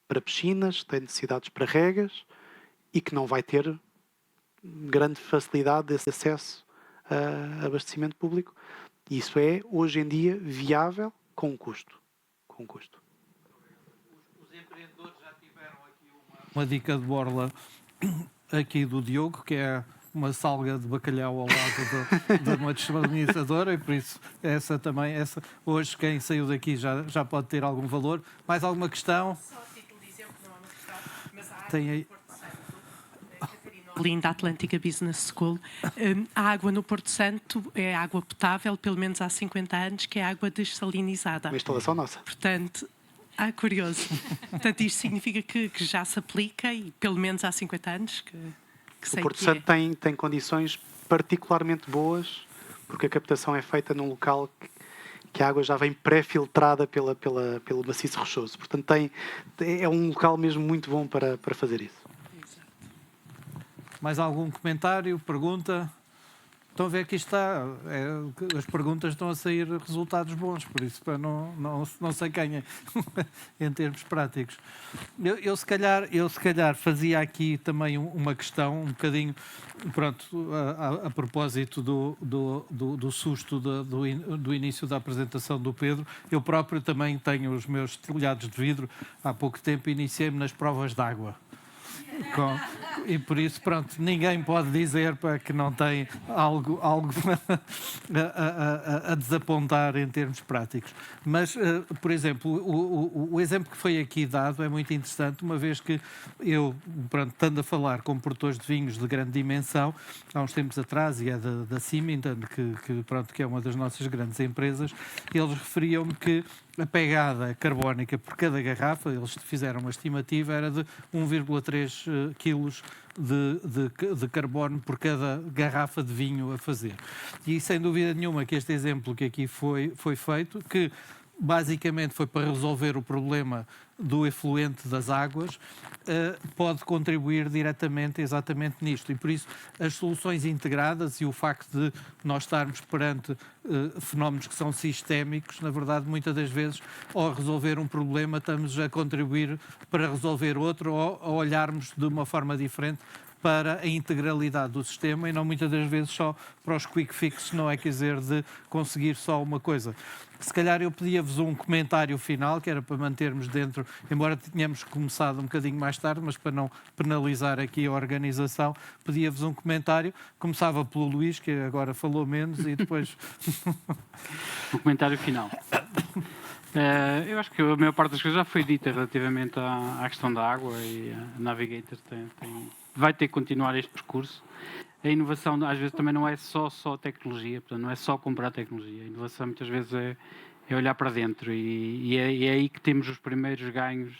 para piscinas, tem necessidades para regas e que não vai ter grande facilidade desse acesso a abastecimento público. Isso é, hoje em dia, viável com um custo. Os empreendedores já tiveram aqui uma dica de borla aqui do Diogo, que é uma salga de bacalhau ao lado de uma desalinizadora, e por isso hoje quem saiu daqui já pode ter algum valor. Mais alguma questão? Só a título de exemplo, não é uma questão, mas a água Tem aí. no Porto Santo, Linda Atlântica Business School, a água no Porto Santo é água potável, pelo menos há 50 anos, que é água dessalinizada. Uma instalação nossa. Portanto, Curioso. Portanto, isto significa que já se aplica e pelo menos há 50 anos que sei O Porto que Santo tem condições particularmente boas, porque a captação é feita num local que a água já vem pré-filtrada pelo maciço rochoso. Portanto, é um local mesmo muito bom para fazer isso. Mais algum comentário, pergunta? Estão a ver que está, as perguntas estão a sair resultados bons, por isso não sei quem é, em termos práticos. Eu se calhar fazia aqui também uma questão, um bocadinho, pronto, a propósito do susto do início da apresentação do Pedro. Eu próprio também tenho os meus telhados de vidro. Há pouco tempo iniciei-me nas provas de água. E por isso, pronto, ninguém pode dizer que não tem algo a desapontar em termos práticos. Mas, por exemplo, o exemplo que foi aqui dado é muito interessante, uma vez que eu, pronto, estando a falar com produtores de vinhos de grande dimensão, há uns tempos atrás, e é da Symington, que é uma das nossas grandes empresas, eles referiam-me que a pegada carbónica por cada garrafa, eles fizeram uma estimativa, era de 1,3 quilos de carbono por cada garrafa de vinho a fazer. E sem dúvida nenhuma que este exemplo que aqui foi feito, que basicamente foi para resolver o problema do efluente das águas, pode contribuir diretamente exatamente nisto. E por isso as soluções integradas e o facto de nós estarmos perante fenómenos que são sistémicos, na verdade, muitas das vezes, ao resolver um problema, estamos a contribuir para resolver outro, ou a olharmos de uma forma diferente para a integralidade do sistema e não muitas das vezes só para os quick fixes, não é, quer dizer, de conseguir só uma coisa. Se calhar eu pedia-vos um comentário final, que era para mantermos dentro, embora tenhamos começado um bocadinho mais tarde, mas para não penalizar aqui a organização, pedia-vos um comentário. Começava pelo Luís, que agora falou menos, e depois... O comentário final. Eu acho que a maior parte das coisas já foi dita relativamente à questão da água, e a Navigator vai ter que continuar este percurso. A inovação, às vezes, também não é só tecnologia, portanto, não é só comprar tecnologia. A inovação, muitas vezes, é olhar para dentro e é aí que temos os primeiros ganhos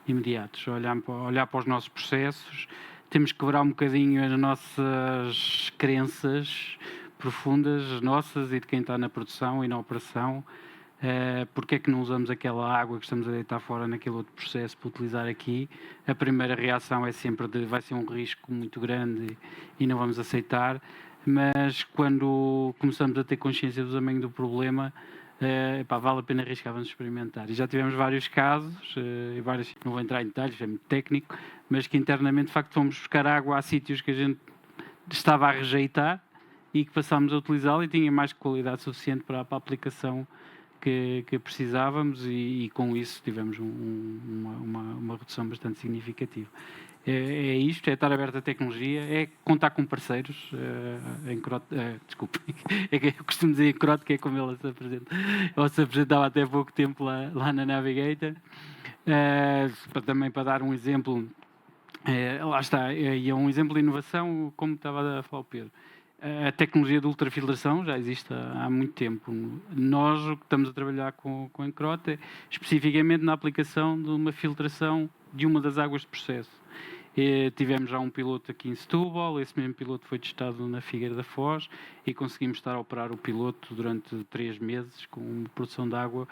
imediatos. Olhar para os nossos processos, temos que quebrar um bocadinho as nossas crenças profundas, as nossas e de quem está na produção e na operação. Porque é que não usamos aquela água que estamos a deitar fora naquele outro processo para utilizar aqui? A primeira reação é sempre vai ser um risco muito grande e não vamos aceitar, mas quando começamos a ter consciência do tamanho do problema, vale a pena arriscar, vamos experimentar. E já tivemos vários casos, não vou entrar em detalhes, é muito técnico, mas que internamente, de facto, fomos buscar água a sítios que a gente estava a rejeitar e que passámos a utilizá-la e tinha mais qualidade suficiente para a aplicação que precisávamos e com isso tivemos uma redução bastante significativa. É isto, é estar aberto à tecnologia, é contar com parceiros. Desculpe, é que eu costumo dizer em Crote, que é como ela se apresenta. Ela se apresentava até há pouco tempo lá na Navigator. Também para dar um exemplo, lá está, é um exemplo de inovação, como estava a falar o Pedro. A tecnologia de ultrafiltração já existe há muito tempo. Nós o que estamos a trabalhar com a Encrote é especificamente na aplicação de uma filtração de uma das águas de processo. Tivemos já um piloto aqui em Setúbal, esse mesmo piloto foi testado na Figueira da Foz e conseguimos estar a operar o piloto durante 3 meses com uma produção de água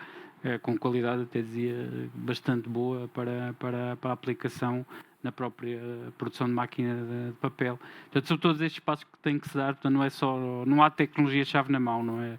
com qualidade, até dizia, bastante boa para a aplicação na própria produção de máquina de papel. Portanto, são todos estes passos que têm que se dar, portanto, não há tecnologia-chave na mão, não é?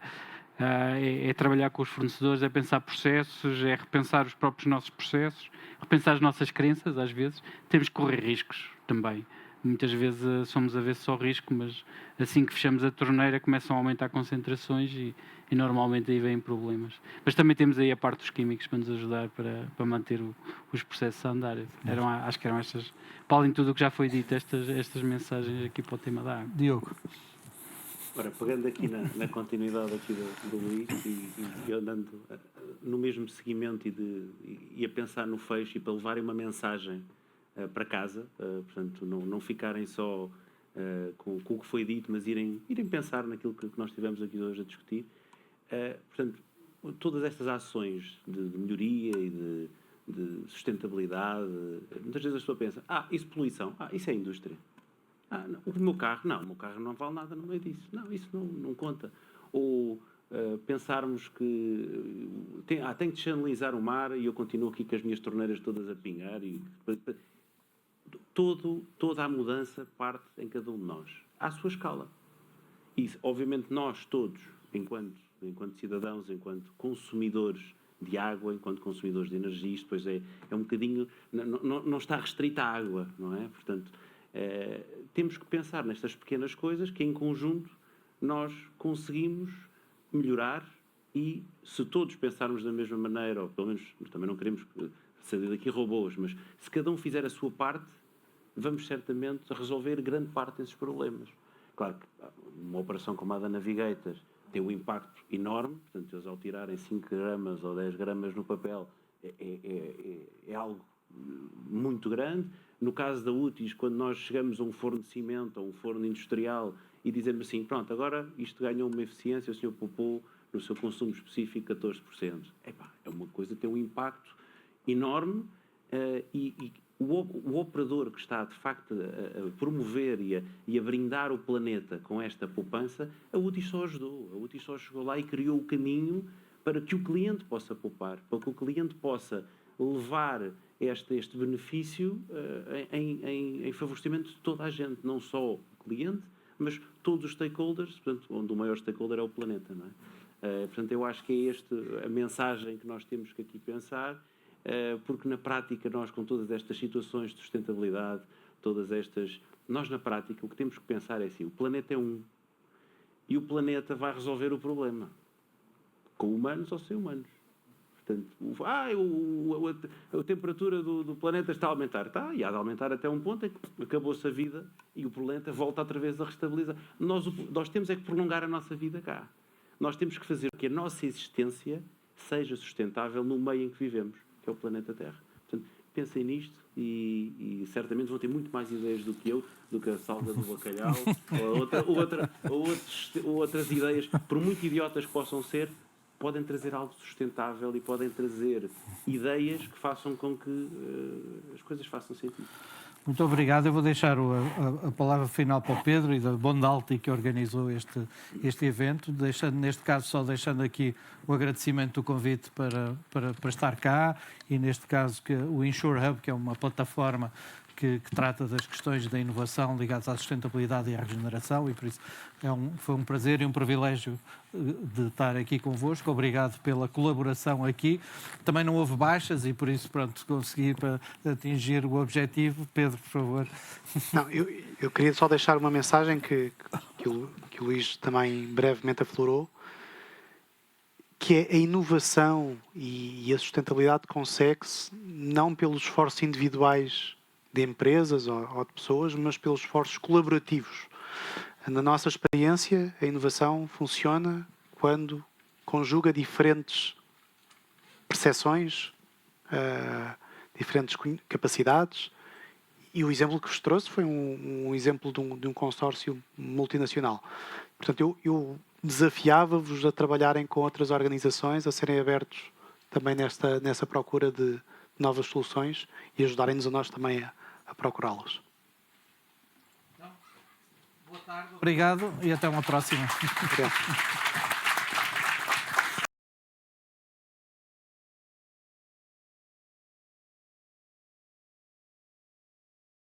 É trabalhar com os fornecedores, é pensar processos, é repensar os próprios nossos processos, repensar as nossas crenças, às vezes. Temos que correr riscos também. Muitas vezes somos avessos ao risco, mas assim que fechamos a torneira começam a aumentar concentrações e normalmente aí vêm problemas. Mas também temos aí a parte dos químicos para nos ajudar para manter os processos a andar. Acho que eram estas, para além de tudo o que já foi dito, estas mensagens aqui para o tema da água. Diogo. Ora, pegando aqui na continuidade aqui do Luís e andando no mesmo seguimento e a pensar no fecho e para levarem uma mensagem para casa, portanto, não ficarem só com o que foi dito, mas irem pensar naquilo que nós tivemos aqui hoje a discutir. Portanto, todas estas ações de melhoria e de sustentabilidade, muitas vezes a pessoa pensa, isso poluição, isso é indústria. Não, o meu carro não vale nada no meio disso. Não, isso não conta. Ou pensarmos que tenho de chanelizar o mar e eu continuo aqui com as minhas torneiras todas a pingar. Toda a mudança parte em cada um de nós, à sua escala. E, obviamente, nós todos, enquanto cidadãos, enquanto consumidores de água, enquanto consumidores de energia, isto depois é um bocadinho... Não está restrita à água, não é? Portanto, temos que pensar nestas pequenas coisas que, em conjunto, nós conseguimos melhorar e, se todos pensarmos da mesma maneira, ou pelo menos também não queremos sair daqui robôs, mas se cada um fizer a sua parte, vamos certamente resolver grande parte desses problemas. Claro que uma operação como a da Navigator tem um impacto enorme, portanto, eles ao tirarem 5 gramas ou 10 gramas no papel é algo muito grande. No caso da UTIS, quando nós chegamos a um forno de cimento ou um forno industrial e dizemos assim, pronto, agora isto ganhou uma eficiência, o senhor poupou no seu consumo específico 14%. É uma coisa que tem um impacto enorme e o operador que está, de facto, a promover e a brindar o planeta com esta poupança, a UTIS só ajudou. A UTIS só chegou lá e criou o caminho para que o cliente possa poupar, para que o cliente possa levar este benefício em favorecimento de toda a gente, não só o cliente, mas todos os stakeholders, portanto, onde o maior stakeholder é o planeta, não é? Portanto, eu acho que é a mensagem que nós temos que aqui pensar, porque na prática nós, com todas estas situações de sustentabilidade, nós na prática o que temos que pensar é assim, o planeta é um, e o planeta vai resolver o problema, com humanos ou sem humanos. Portanto, a temperatura do planeta está a aumentar. E há de aumentar até um ponto em que acabou-se a vida e o planeta volta outra vez a restabilizar. Nós temos é que prolongar a nossa vida cá. Nós temos que fazer que a nossa existência seja sustentável no meio em que vivemos, que é o planeta Terra. Portanto, pensem nisto e certamente vão ter muito mais ideias do que eu, do que a salda do bacalhau ou outras ideias, por muito idiotas que possam ser, podem trazer algo sustentável e podem trazer ideias que façam com que as coisas façam sentido. Muito obrigado. Eu vou deixar a palavra final para o Pedro e da Bondalti, que organizou este evento, neste caso deixando aqui o agradecimento do convite para estar cá e, neste caso, o Insure Hub, que é uma plataforma que trata das questões da inovação ligadas à sustentabilidade e à regeneração, e por isso foi um prazer e um privilégio de estar aqui convosco. Obrigado pela colaboração aqui. Também não houve baixas e por isso, pronto, consegui atingir o objetivo. Pedro, por favor. Não, eu queria só deixar uma mensagem que o Luís também brevemente aflorou, que é a inovação e a sustentabilidade consegue-se não pelos esforços individuais de empresas ou de pessoas, mas pelos esforços colaborativos. Na nossa experiência, a inovação funciona quando conjuga diferentes percepções, diferentes capacidades, e o exemplo que vos trouxe foi um exemplo de um consórcio multinacional. Portanto, eu desafiava-vos a trabalharem com outras organizações, a serem abertos também nessa procura de novas soluções e ajudarem-nos a nós também a procurá-las. Boa tarde. Obrigado e até uma próxima. Obrigado.